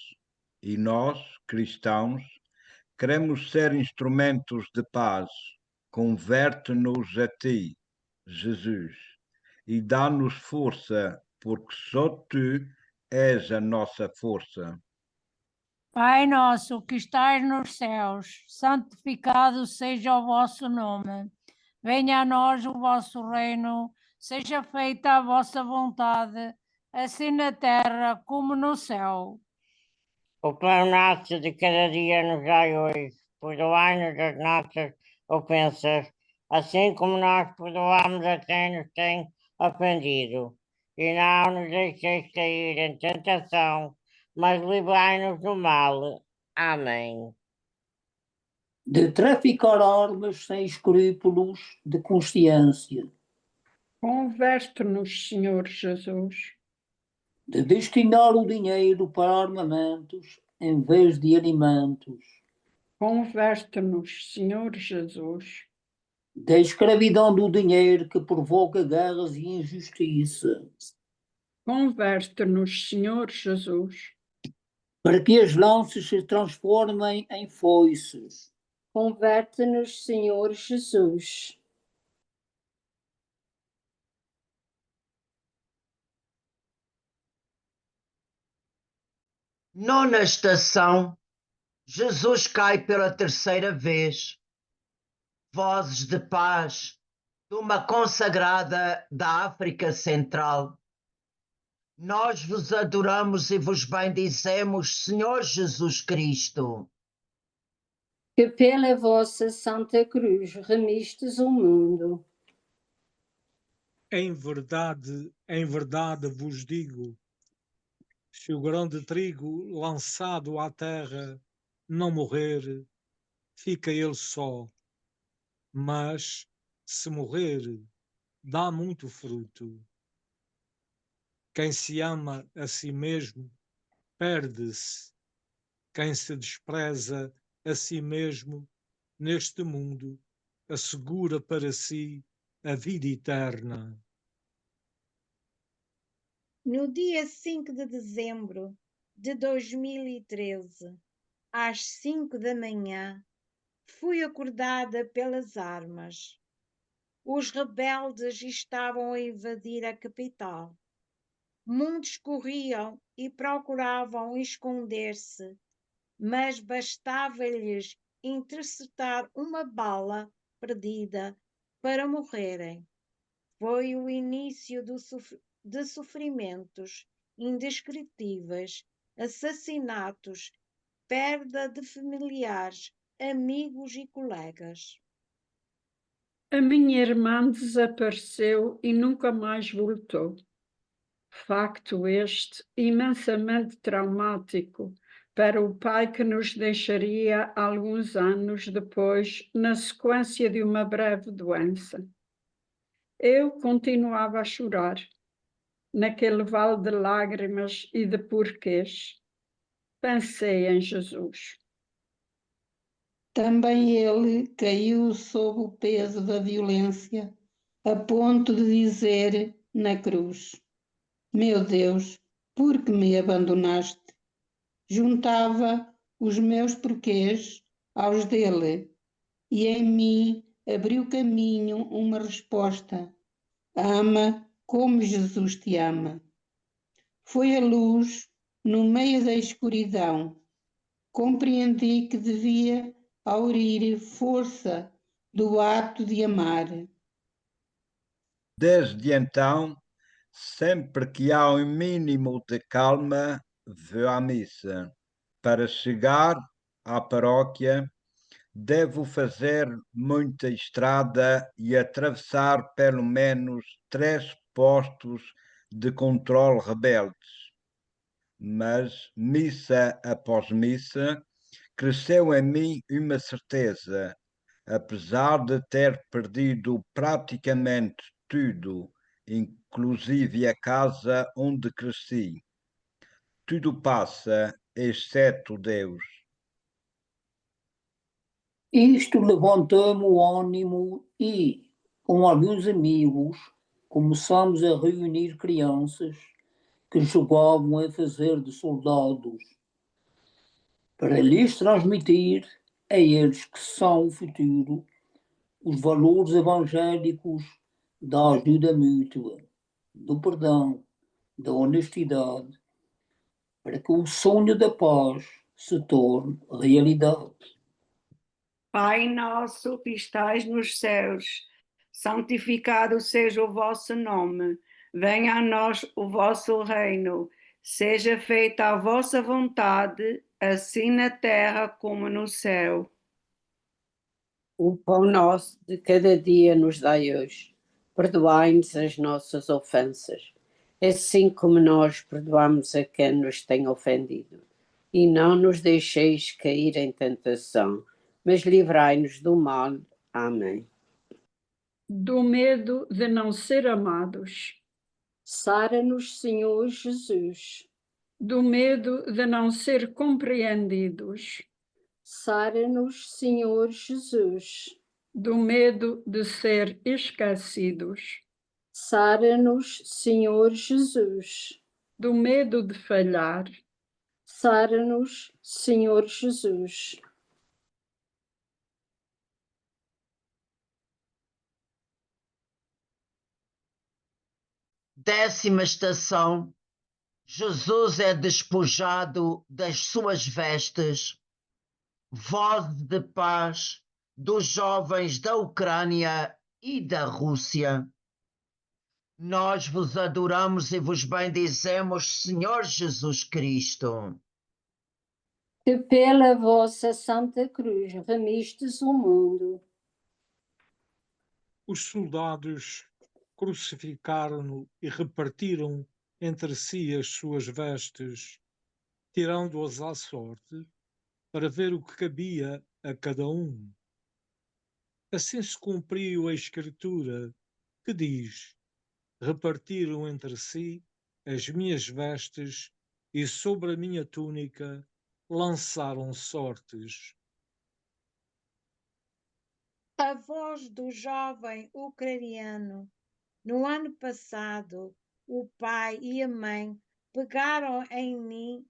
E nós, cristãos, queremos ser instrumentos de paz. Converte-nos a ti, Jesus, e dá-nos força, porque só tu és a nossa força. Pai nosso que estais nos céus, santificado seja o vosso nome. Venha a nós o vosso reino, seja feita a vossa vontade, assim na terra como no céu. O pão nosso de cada dia nos dai hoje. Perdoai-nos as nossas ofensas, assim como nós perdoamos a quem nos tem ofendido. E não nos deixeis cair em tentação, mas livrai-nos do mal. Amém. De traficar armas sem escrúpulos de consciência, Converte-nos, Senhor Jesus. de destinar o dinheiro para armamentos em vez de alimentos, Converte-nos, Senhor Jesus. da escravidão do dinheiro que provoca guerras e injustiça, Converte-nos, Senhor Jesus. para que as lanças se transformem em foices, Converte-nos, Senhor Jesus. Nona estação, Jesus cai pela terceira vez. Vozes de paz de uma consagrada da África Central. Nós vos adoramos e vos bendizemos, Senhor Jesus Cristo. Que pela vossa Santa Cruz remistes o mundo. Em verdade vos digo, se o grão de trigo lançado à terra não morrer, fica ele só. Mas, se morrer, dá muito fruto. Quem se ama a si mesmo, perde-se. Quem se despreza a si mesmo, neste mundo, assegura para si a vida eterna. No dia 5 de dezembro de 2013, às 5 da manhã, fui acordada pelas armas. Os rebeldes estavam a invadir a capital. Muitos corriam e procuravam esconder-se, mas bastava-lhes interceptar uma bala perdida para morrerem. Foi o início de sofrimentos indescritíveis, assassinatos, perda de familiares, amigos e colegas. A minha irmã desapareceu e nunca mais voltou. Facto este imensamente traumático para o pai que nos deixaria alguns anos depois, na sequência de uma breve doença. Eu continuava a chorar, naquele vale de lágrimas e de porquês. Pensei em Jesus. Também ele caiu sob o peso da violência, a ponto de dizer na cruz: Meu Deus, por que me abandonaste? Juntava os meus porquês aos dele, e em mim abriu caminho uma resposta: ama como Jesus te ama. Foi a luz no meio da escuridão. Compreendi que devia aurir força do ato de amar. Desde então, sempre que há um mínimo de calma, vou à missa. Para chegar à paróquia, devo fazer muita estrada e atravessar pelo menos 3 postos de controle rebeldes. Mas, missa após missa, cresceu em mim uma certeza, apesar de ter perdido praticamente tudo, inclusive a casa onde cresci. Tudo passa, exceto Deus. Isto levantou-me o ânimo e, Com alguns amigos, começamos a reunir crianças que jogavam a fazer de soldados, para lhes transmitir a eles que são o futuro os valores evangélicos da ajuda mútua, do perdão, da honestidade, para que o sonho da paz se torne realidade. Pai nosso que estais nos céus, santificado seja o vosso nome. Venha a nós o vosso reino. Seja feita a vossa vontade, assim na terra como no céu. O pão nosso de cada dia nos dai hoje. Perdoai-nos as nossas ofensas, assim como nós perdoamos a quem nos tem ofendido. E não nos deixeis cair em tentação, mas livrai-nos do mal. Amém. Do medo de não ser amados. Sara-nos, Senhor Jesus. Do medo de não ser compreendidos. Sara-nos, Senhor Jesus. Do medo de ser esquecidos. Sara-nos, Senhor Jesus. Do medo de falhar. Sara-nos, Senhor Jesus. Décima estação. Jesus é despojado das suas vestes. Voz de paz dos jovens da Ucrânia e da Rússia. Nós vos adoramos e vos bendizemos, Senhor Jesus Cristo. Que pela vossa Santa Cruz remistes o mundo. Os soldados crucificaram-no e repartiram entre si as suas vestes, tirando-as à sorte, para ver o que cabia a cada um. Assim se cumpriu a Escritura, que diz: repartiram entre si as minhas vestes e sobre a minha túnica lançaram sortes. A voz do jovem ucraniano. No ano passado, o pai e a mãe pegaram em mim,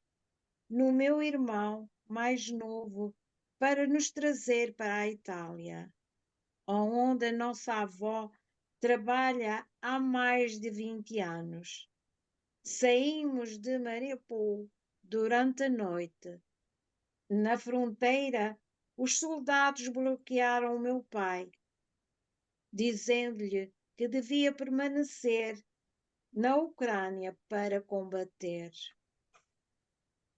no meu irmão mais novo, para nos trazer para a Itália, onde a nossa avó trabalha há mais de 20 anos. Saímos de Mariupol durante a noite. Na fronteira, os soldados bloquearam o meu pai, dizendo-lhe que devia permanecer na Ucrânia para combater.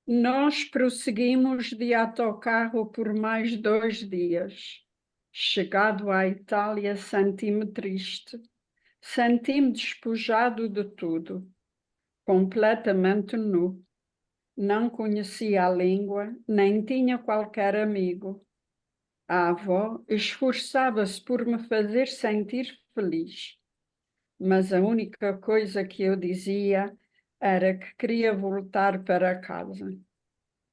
Nós prosseguimos de autocarro por mais 2 dias. Chegado à Itália, senti-me triste. Senti-me despojado de tudo, completamente nu. Não conhecia a língua, nem tinha qualquer amigo. A avó esforçava-se por me fazer sentir feliz, mas a única coisa que eu dizia era que queria voltar para casa.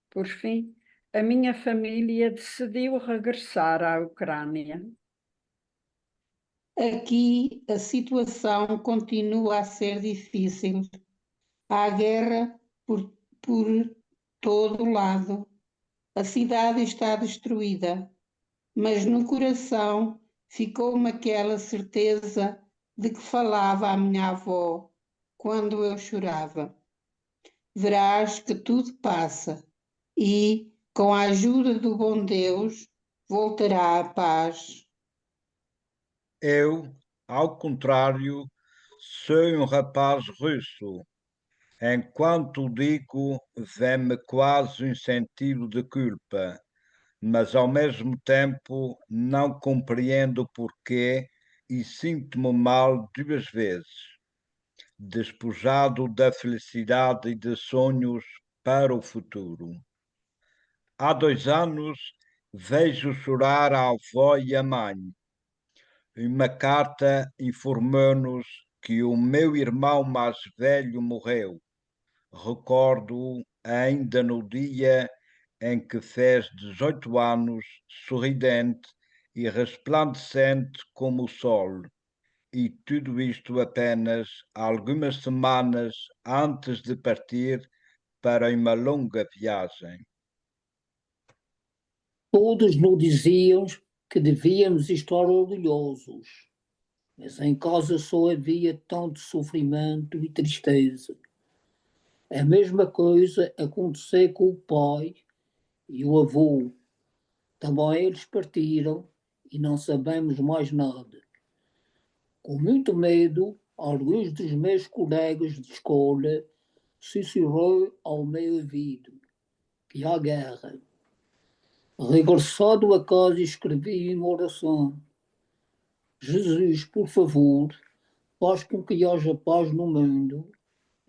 Por fim, a minha família decidiu regressar à Ucrânia. Aqui a situação continua a ser difícil. Há guerra por todo lado. A cidade está destruída, mas no coração ficou-me aquela certeza de que falava a minha avó quando eu chorava. Verás que tudo passa e, com a ajuda do bom Deus, voltará a paz. Eu, ao contrário, sou um rapaz russo. Enquanto digo, vem-me quase um sentido de culpa, mas ao mesmo tempo não compreendo o porquê e sinto-me mal 2 vezes, despojado da felicidade e de sonhos para o futuro. Há 2 anos vejo chorar a avó e a mãe. Uma carta informou-nos que o meu irmão mais velho morreu. Recordo ainda no dia em que fez 18 anos, sorridente e resplandecente como o sol, e tudo isto apenas algumas semanas antes de partir para uma longa viagem. Todos nos diziam que devíamos estar orgulhosos, mas em casa só havia tanto sofrimento e tristeza. A mesma coisa aconteceu com o pai e o avô. Também eles partiram e não sabemos mais nada. Com muito medo, alguns dos meus colegas de escola sussurrou ao meu ouvido que há guerra. Regressado a casa, escrevi uma oração. Jesus, por favor, faz com que haja paz no mundo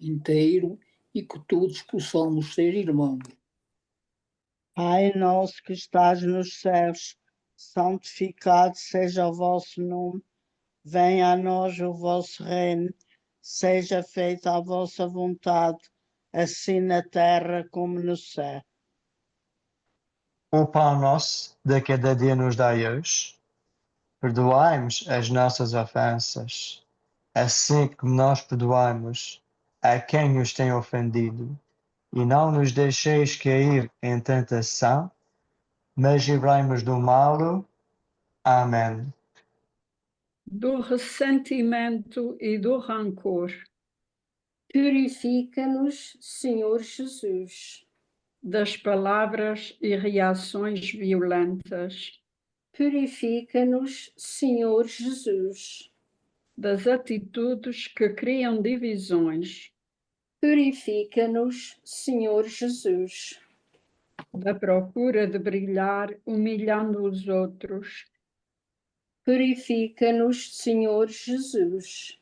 inteiro e que todos possamos ser irmãos. Pai nosso que estás nos céus, santificado seja o vosso nome. Venha a nós o vosso reino. Seja feita a vossa vontade, assim na terra como no céu. O pão nosso de cada dia nos dai hoje. Perdoai-nos as nossas ofensas, assim como nós perdoamos a quem nos tem ofendido. E não nos deixeis cair em tentação, mas livrai-nos do mal. Amém. Do ressentimento e do rancor, Purifica-nos, Senhor Jesus. das palavras e reações violentas, Purifica-nos, Senhor Jesus. das atitudes que criam divisões, Purifica-nos, Senhor Jesus. da procura de brilhar humilhando os outros, Purifica-nos, Senhor Jesus.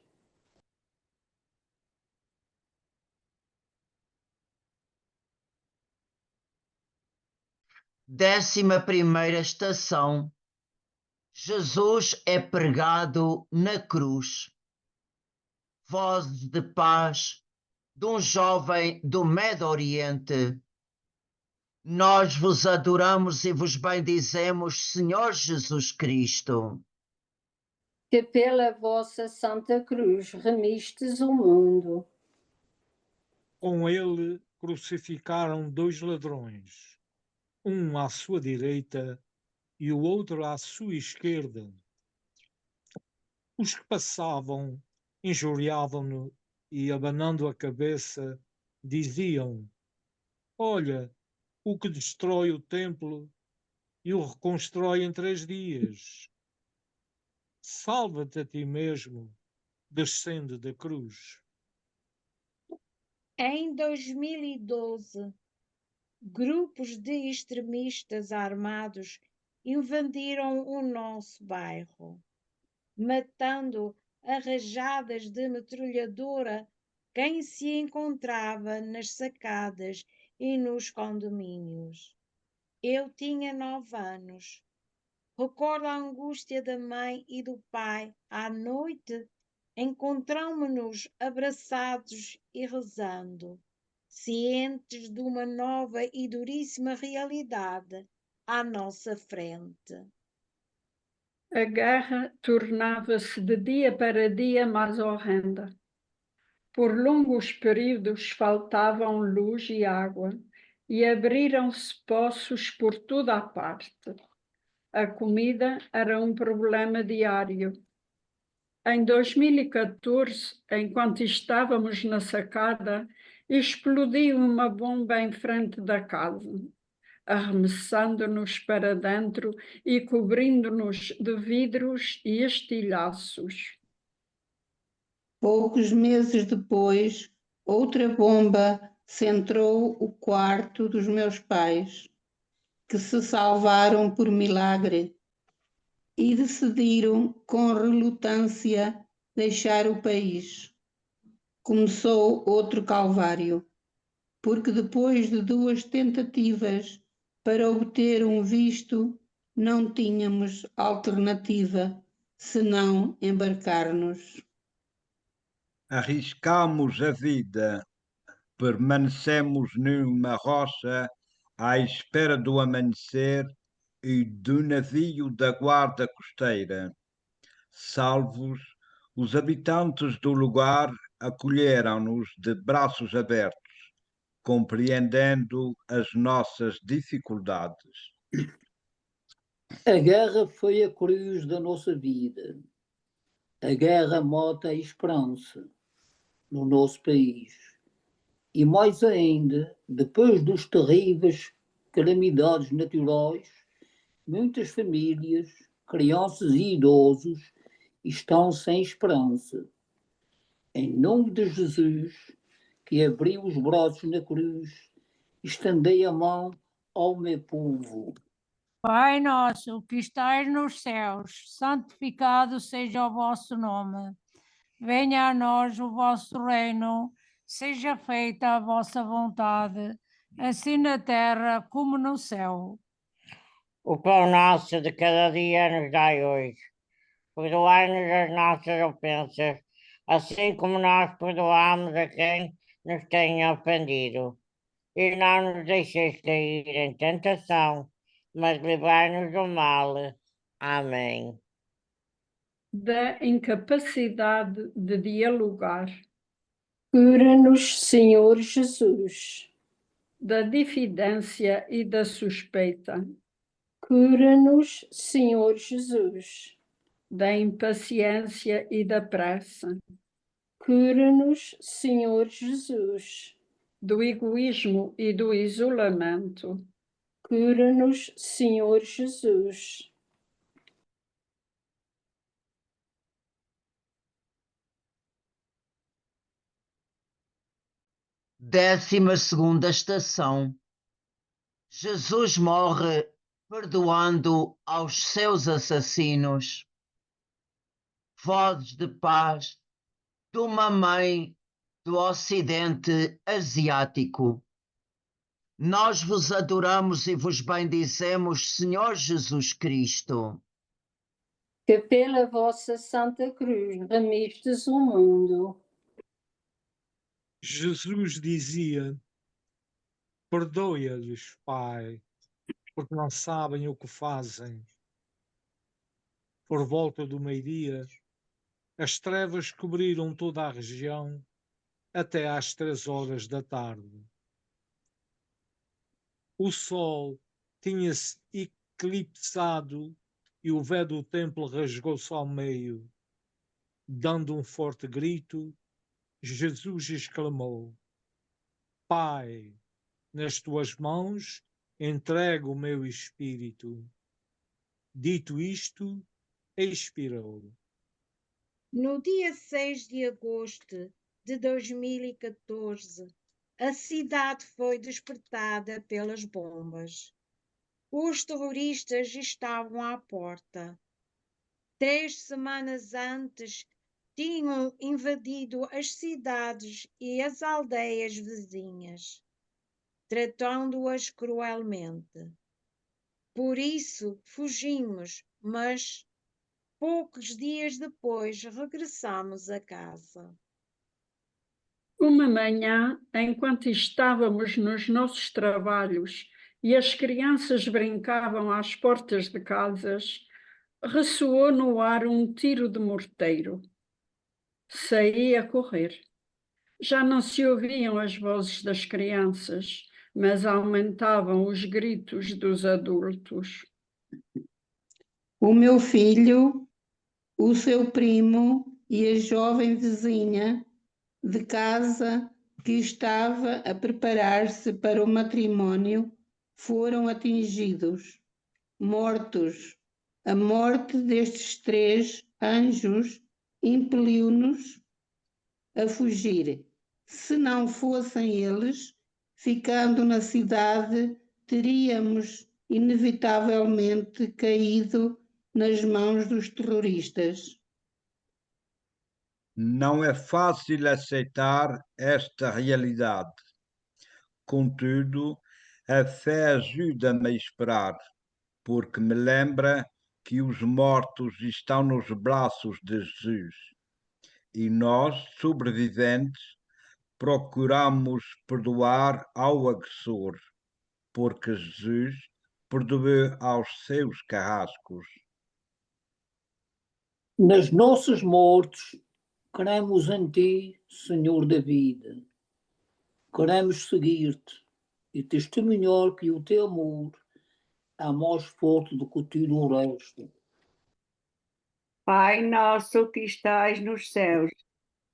Décima primeira estação. Jesus é pregado na cruz. Voz de paz de um jovem do Médio Oriente. Nós vos adoramos e vos bendizemos, Senhor Jesus Cristo. Que pela vossa Santa Cruz remistes o mundo. Com ele crucificaram 2 ladrões, um à sua direita e o outro à sua esquerda. Os que passavam injuriavam-no e, abanando a cabeça, diziam: Olha, o que destrói o templo e o reconstrói em 3 dias. Salva-te a ti mesmo, descende da cruz. Em 2012, grupos de extremistas armados invadiram o nosso bairro, matando a rajadas de metralhadora quem se encontrava nas sacadas e nos condomínios. Eu tinha 9 anos. Recordo a angústia da mãe e do pai. À noite, encontramo-nos abraçados e rezando, cientes de uma nova e duríssima realidade à nossa frente. a guerra tornava-se de dia para dia mais horrenda. Por longos períodos faltavam luz e água e abriram-se poços por toda a parte. A comida era um problema diário. Em 2014, enquanto estávamos na sacada, explodiu uma bomba em frente da casa, arremessando-nos para dentro e cobrindo-nos de vidros e estilhaços. Poucos meses depois, outra bomba centrou o quarto dos meus pais, que se salvaram por milagre e decidiram com relutância deixar o país. Começou outro calvário, porque depois de 2 tentativas para obter um visto, não tínhamos alternativa senão embarcar-nos. Arriscamos a vida, permanecemos numa rocha à espera do amanhecer e do navio da guarda costeira. Salvos, Os habitantes do lugar acolheram-nos de braços abertos, compreendendo as nossas dificuldades. A guerra foi a cruz da nossa vida. A guerra mata a esperança no nosso país. E mais ainda, depois dos terríveis calamidades naturais, muitas famílias, crianças e idosos estão sem esperança. Em nome de Jesus, que abriu os braços na cruz, estendei a mão ao meu povo. Pai nosso que estais nos céus, santificado seja o vosso nome. Venha a nós o vosso reino, seja feita a vossa vontade, assim na terra como no céu. O pão nosso de cada dia nos dai hoje. Perdoai-nos as nossas ofensas, assim como nós perdoamos a quem nos tem ofendido. E não nos deixeis cair em tentação, mas livrai-nos do mal. Amém. Da incapacidade de dialogar, Cura-nos, Senhor Jesus. da diffidência e da suspeita, Cura-nos, Senhor Jesus. da impaciência e da pressa, Cura-nos, Senhor Jesus. do egoísmo e do isolamento, Cura-nos, Senhor Jesus. Décima segunda estação. Jesus morre perdoando aos seus assassinos. Vozes de paz de uma mãe do Ocidente Asiático. Nós vos adoramos e vos bendizemos, Senhor Jesus Cristo, Que pela vossa Santa Cruz remistes o mundo. Jesus dizia: perdoa-lhes, Pai, porque não sabem o que fazem. Por volta do meio-dia, as trevas cobriram toda a região até às 3 horas da tarde. O sol tinha-se eclipsado e o véu do templo rasgou-se ao meio. Dando um forte grito, Jesus exclamou: Pai, nas tuas mãos entrego o meu espírito. Dito isto, expirou. No dia 6 de agosto de 2014, a cidade foi despertada pelas bombas. Os terroristas estavam à porta. 3 semanas antes, tinham invadido as cidades e as aldeias vizinhas, tratando-as cruelmente. Por isso fugimos, mas poucos dias depois regressamos a casa. Uma manhã, enquanto estávamos nos nossos trabalhos e as crianças brincavam às portas de casas, ressoou no ar um tiro de morteiro. Saí a correr. Já não se ouviam as vozes das crianças, mas aumentavam os gritos dos adultos. O meu filho, o seu primo e a jovem vizinha de casa que estava a preparar-se para o matrimónio foram atingidos, mortos. A morte destes 3 anjos impeliu-nos a fugir. Se não fossem eles, ficando na cidade, teríamos inevitavelmente caído nas mãos dos terroristas. Não é fácil aceitar esta realidade. Contudo, a fé ajuda-me a esperar, porque me lembra que os mortos estão nos braços de Jesus. E nós, sobreviventes, procuramos perdoar ao agressor, porque Jesus perdoou aos seus carrascos. Nas nossas mortes Cremos em ti, Senhor da vida. Queremos seguir-te e testemunhar que o teu amor é mais forte do que tudo o resto. Pai nosso que estais nos céus,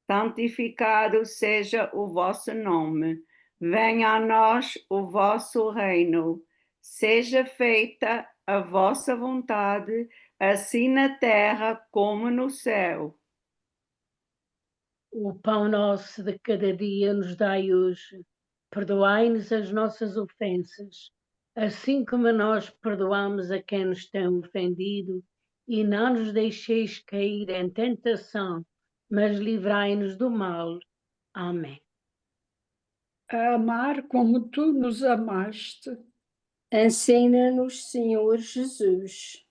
santificado seja o vosso nome. Venha a nós o vosso reino. Seja feita a vossa vontade, assim na terra como no céu. O pão nosso de cada dia nos dai hoje. Perdoai-nos as nossas ofensas, assim como nós perdoamos a quem nos tem ofendido, e não nos deixeis cair em tentação, mas livrai-nos do mal. Amém. A amar como tu nos amaste, Ensina-nos, Senhor Jesus.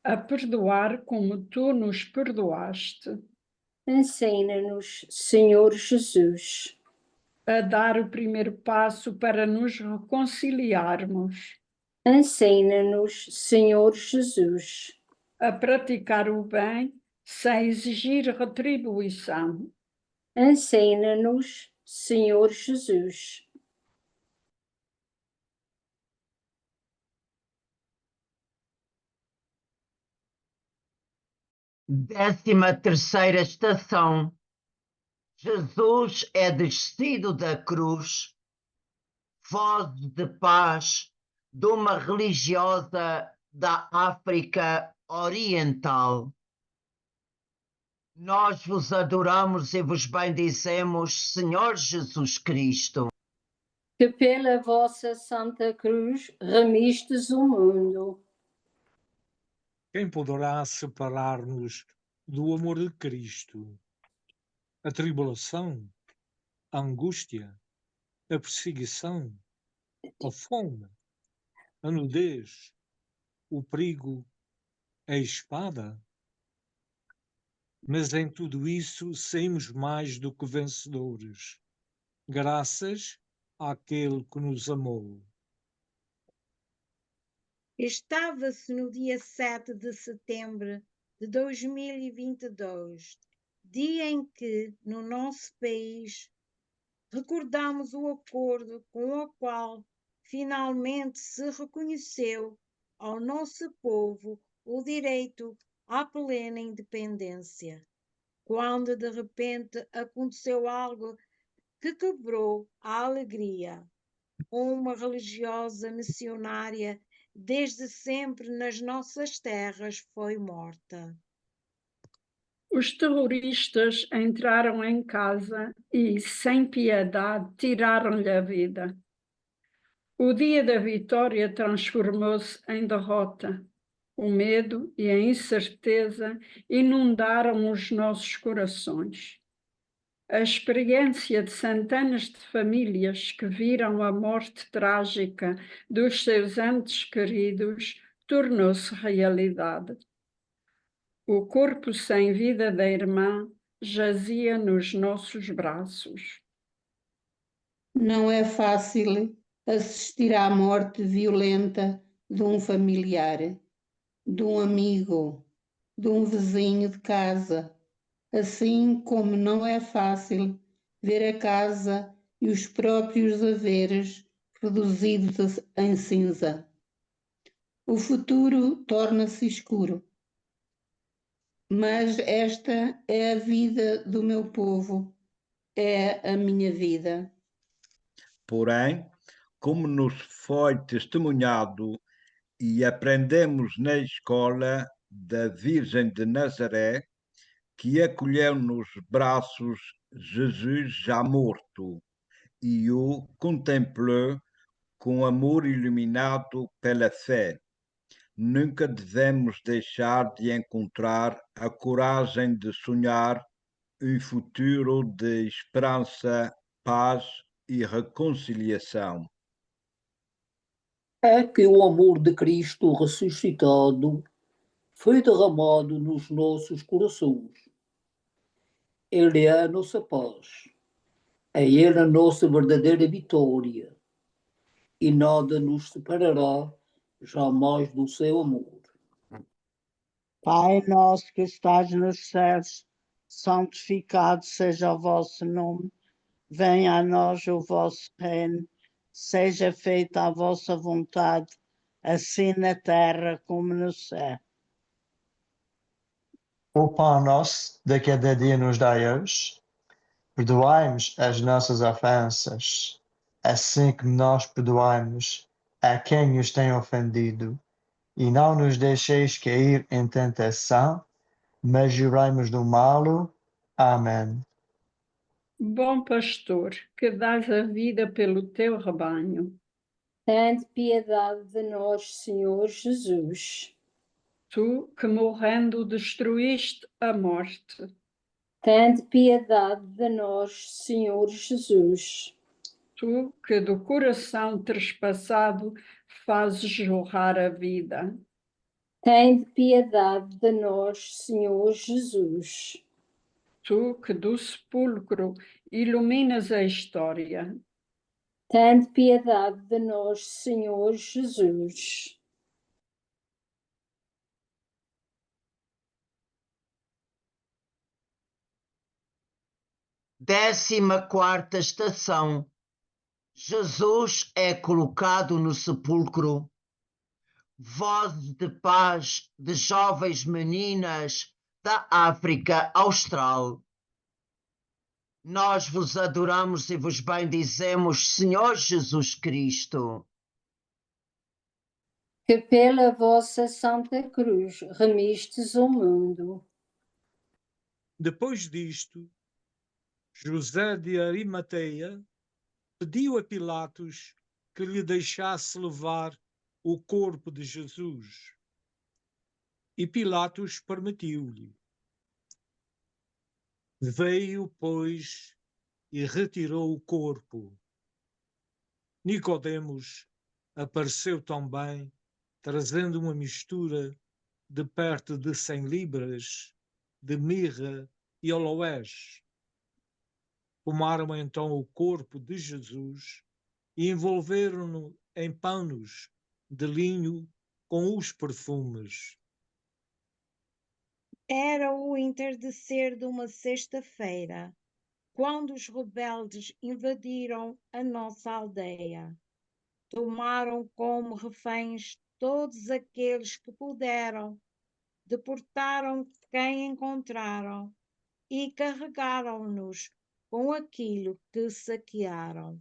a perdoar como tu nos perdoaste, Ensina-nos, Senhor Jesus. a dar o primeiro passo para nos reconciliarmos, Ensina-nos, Senhor Jesus. a praticar o bem sem exigir retribuição, Ensina-nos, Senhor Jesus. Décima terceira estação. Jesus é descido da cruz, voz de paz de uma religiosa da África Oriental. Nós vos adoramos e vos bendizemos, Senhor Jesus Cristo, Que pela vossa Santa Cruz remistes o mundo. Quem poderá separar-nos do amor de Cristo? A tribulação, a angústia, a perseguição, a fome, a nudez, o perigo, a espada? Mas em tudo isso saímos mais do que vencedores, graças àquele que nos amou. Estava-se no dia 7 de setembro de 2022, dia em que, no nosso país, recordamos o acordo com o qual finalmente se reconheceu ao nosso povo o direito à plena independência, quando de repente aconteceu algo que quebrou a alegria. Uma religiosa missionária desde sempre nas nossas terras foi morta. Os terroristas entraram em casa e, sem piedade, tiraram-lhe a vida. O dia da vitória transformou-se em derrota. O medo e a incerteza inundaram os nossos corações. A experiência de centenas de famílias que viram a morte trágica dos seus entes queridos tornou-se realidade. O corpo sem vida da irmã jazia nos nossos braços. Não é fácil assistir à morte violenta de um familiar, de um amigo, de um vizinho de casa, assim como não é fácil ver a casa e os próprios haveres reduzidos em cinza. O futuro torna-se escuro. Mas esta é a vida do meu povo, é a minha vida. Porém, como nos foi testemunhado e aprendemos na escola da Virgem de Nazaré, que acolheu nos braços Jesus já morto e o contemplou com amor iluminado pela fé. Nunca devemos deixar de encontrar a coragem de sonhar um futuro de esperança, paz e reconciliação. É que o amor de Cristo ressuscitado foi derramado nos nossos corações. Ele é a nossa paz. É Ele a nossa verdadeira vitória. E nada nos separará jamais do seu amor. Pai nosso que estás nos céus, santificado seja o vosso nome, venha a nós o vosso reino, seja feita a vossa vontade, assim na terra como no céu. O pão nosso de cada dia nos dai hoje. Perdoai-nos as nossas ofensas, assim como nós perdoamos a quem nos tem ofendido. E não nos deixeis cair em tentação, mas livrai-nos do mal. Amém. Bom pastor, que dás a vida pelo teu rebanho, Tende piedade de nós, Senhor Jesus. tu que morrendo destruíste a morte, Tende piedade de nós, Senhor Jesus. tu que do coração trespassado fazes jorrar a vida, Tende piedade de nós, Senhor Jesus. tu que do sepulcro iluminas a história, Tende piedade de nós, Senhor Jesus. Décima quarta estação. Jesus é colocado no sepulcro. Voz de paz de jovens meninas da África Austral. Nós vos adoramos e vos bendizemos, Senhor Jesus Cristo. Que pela vossa Santa Cruz remistes o mundo. Depois disto, José de Arimateia pediu a Pilatos que lhe deixasse levar o corpo de Jesus. E Pilatos permitiu-lhe. Veio, pois, e retirou o corpo. Nicodemos apareceu também, trazendo uma mistura de perto de 100 libras de mirra e aloés. Tomaram então o corpo de Jesus e envolveram-no em panos de linho com os perfumes. Era o entardecer de uma sexta-feira, quando os rebeldes invadiram a nossa aldeia. Tomaram como reféns todos aqueles que puderam, deportaram quem encontraram e carregaram-nos com aquilo que saquearam.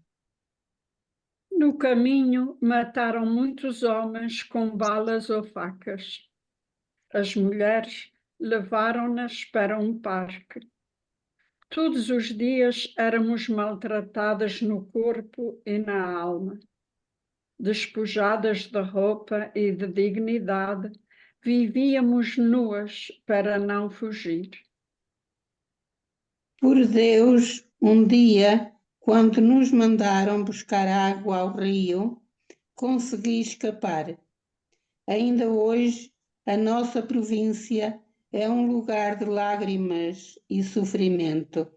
No caminho mataram muitos homens com balas ou facas. As mulheres levaram-nas para um parque. Todos os dias éramos maltratadas no corpo e na alma. Despojadas de roupa e de dignidade, vivíamos nuas para não fugir. Por Deus, um dia, quando nos mandaram buscar água ao rio, consegui escapar. Ainda hoje, a nossa província é um lugar de lágrimas e sofrimento.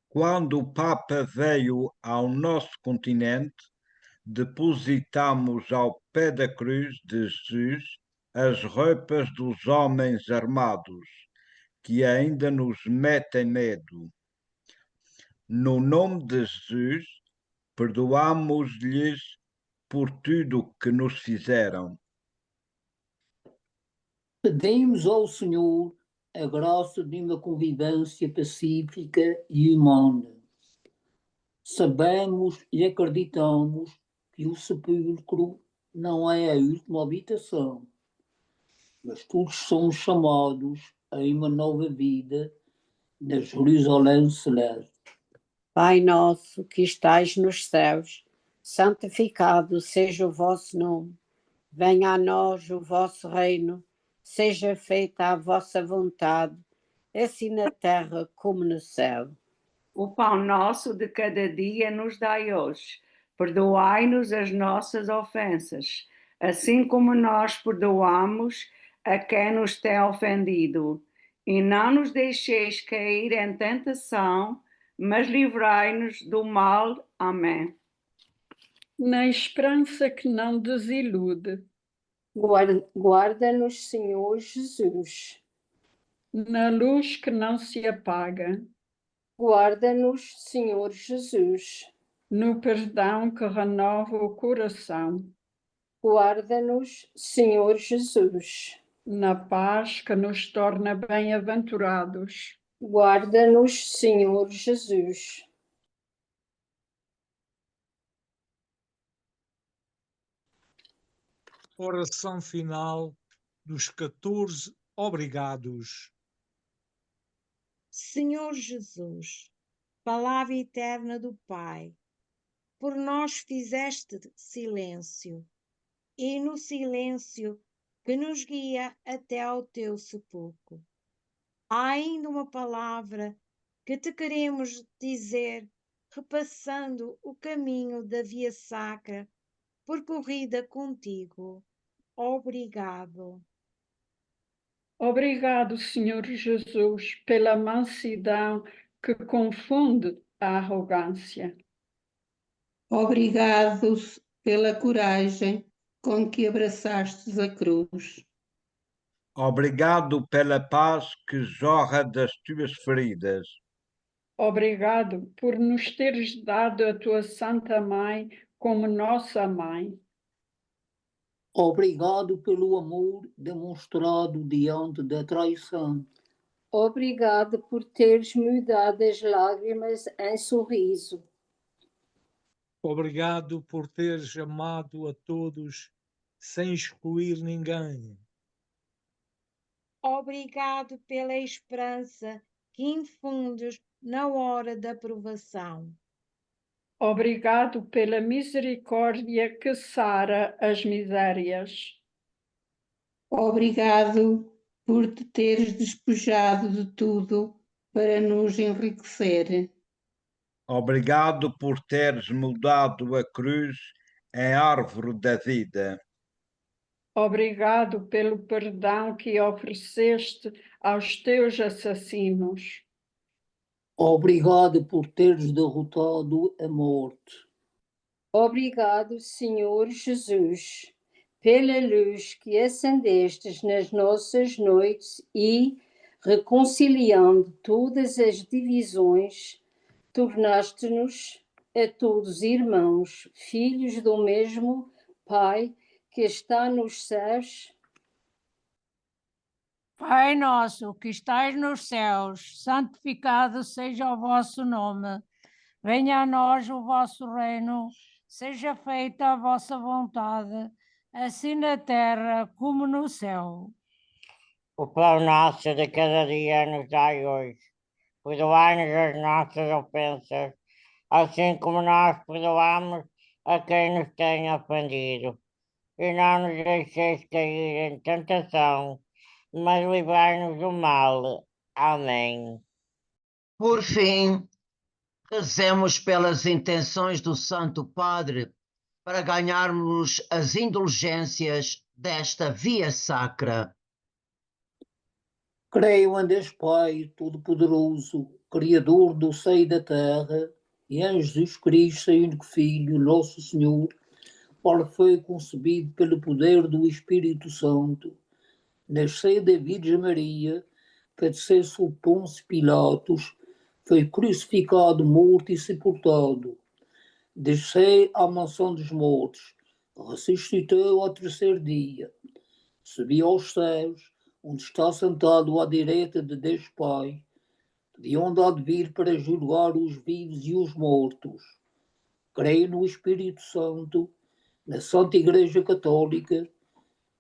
Quando o Papa veio ao nosso continente, depositamos ao pé da cruz de Jesus as roupas dos homens armados, que ainda nos metem medo. No nome de Jesus, perdoamos-lhes por tudo o que nos fizeram. Pedimos ao Senhor a graça de uma convivência pacífica e humana. Sabemos e acreditamos que o sepulcro não é a última habitação, mas todos somos chamados a uma nova vida na Jerusalém celeste. Pai nosso que estais nos céus, santificado seja o vosso nome. Venha a nós o vosso reino, seja feita a vossa vontade, assim na terra como no céu. O pão nosso de cada dia nos dai hoje. Perdoai-nos as nossas ofensas, assim como nós perdoamos a quem nos tem ofendido. E não nos deixeis cair em tentação, mas livrai-nos do mal. Amém. Na esperança que não desilude, Guarda-nos, Senhor Jesus. na luz que não se apaga, Guarda-nos, Senhor Jesus. no perdão que renova o coração, Guarda-nos, Senhor Jesus. na paz que nos torna bem-aventurados. Guarda-nos, Senhor Jesus. Oração final dos 14 obrigados. Senhor Jesus, palavra eterna do Pai, por nós fizeste silêncio, e no silêncio que nos guia até ao teu sepulcro. Há ainda uma palavra que te queremos dizer, repassando o caminho da via sacra, percorrida contigo. Obrigado. Obrigado, Senhor Jesus, pela mansidão que confunde a arrogância. Obrigado pela coragem com que abraçastes a cruz. Obrigado pela paz que jorra das tuas feridas. Obrigado por nos teres dado a tua Santa Mãe como nossa mãe. Obrigado pelo amor demonstrado diante da traição. Obrigado por teres mudado as lágrimas em sorriso. Obrigado por teres amado a todos sem excluir ninguém. Obrigado pela esperança que infundes na hora da provação. Obrigado pela misericórdia que sara as misérias. Obrigado por te teres despojado de tudo para nos enriquecer. Obrigado por teres mudado a cruz em árvore da vida. Obrigado pelo perdão que ofereceste aos teus assassinos. Obrigado por teres derrotado a morte. Obrigado, Senhor Jesus, pela luz que acendestes nas nossas noites e, reconciliando todas as divisões, tornaste-nos a todos irmãos, filhos do mesmo Pai que está nos céus. Pai nosso que estais nos céus, santificado seja o vosso nome. Venha a nós o vosso reino, seja feita a vossa vontade, assim na terra como no céu. O pão nosso de cada dia nos dai hoje. Perdoai-nos as nossas ofensas, assim como nós perdoamos a quem nos tem ofendido. E não nos deixeis cair em tentação, mas livrai-nos do mal. Amém. Por fim, rezemos pelas intenções do Santo Padre para ganharmos as indulgências desta via sacra. Creio em Deus Pai Todo-Poderoso, Criador do céu e da terra, e em Jesus Cristo, seu único Filho, nosso Senhor, qual foi concebido pelo poder do Espírito Santo, nasceu da Virgem Maria, padeceu sob Pôncio Pilatos, foi crucificado, morto e sepultado, desceu à mansão dos mortos, ressuscitou ao terceiro dia, subiu aos céus, onde está sentado à direita de Deus Pai, de onde há de vir para julgar os vivos e os mortos. Creio no Espírito Santo, na Santa Igreja Católica,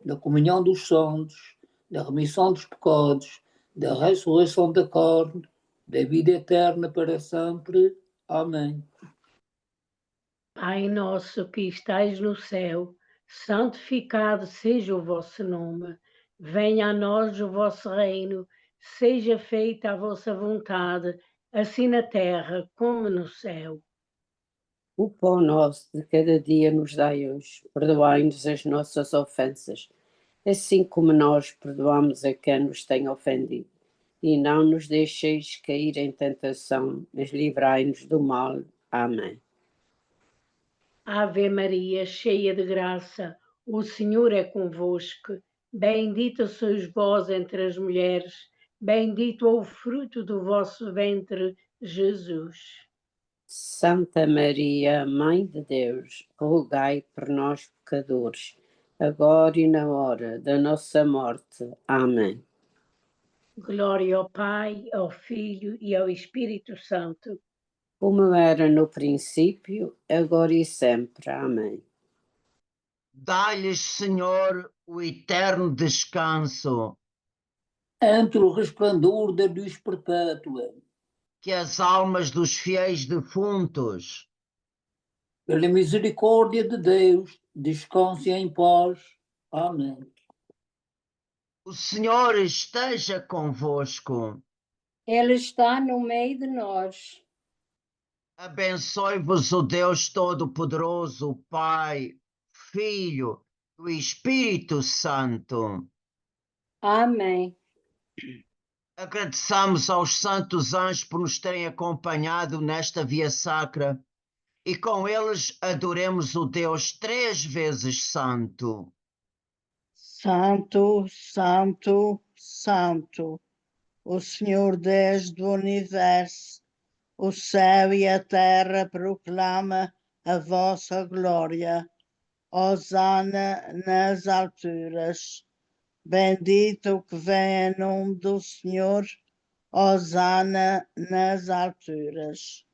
na comunhão dos santos, na remissão dos pecados, da ressurreição da carne, da vida eterna para sempre. Amém. Pai nosso que estais no céu, santificado seja o vosso nome. Venha a nós o vosso reino, seja feita a vossa vontade, assim na terra como no céu. O pão nosso de cada dia nos dai hoje. Perdoai-nos as nossas ofensas, assim como nós perdoamos a quem nos tem ofendido. E não nos deixeis cair em tentação, mas livrai-nos do mal. Amém. Ave Maria, cheia de graça, o Senhor é convosco. Bendita sois vós entre as mulheres, Bendito é o fruto do vosso ventre, Jesus. Santa Maria, Mãe de Deus, rogai por nós, pecadores, agora e na hora da nossa morte. Amém. Glória ao Pai, ao Filho e ao Espírito Santo. Como era no princípio, agora e sempre. Amém. Dá-lhes, Senhor, o eterno descanso, Ante o resplendor da luz perpétua, que as almas dos fiéis defuntos, pela misericórdia de Deus, descansem em paz. Amém. o Senhor esteja convosco. Ele está no meio de nós. Abençoe-vos o Deus Todo-Poderoso, o Pai, Filho e o Espírito Santo. Amém. Agradeçamos aos santos anjos por nos terem acompanhado nesta via sacra e com eles adoremos o Deus 3 vezes santo. Santo, Santo, Santo, o Senhor Deus do Universo, o céu e a terra proclama a vossa glória. Hosana nas alturas. Bendito o que vem em nome do Senhor. Hosana nas alturas.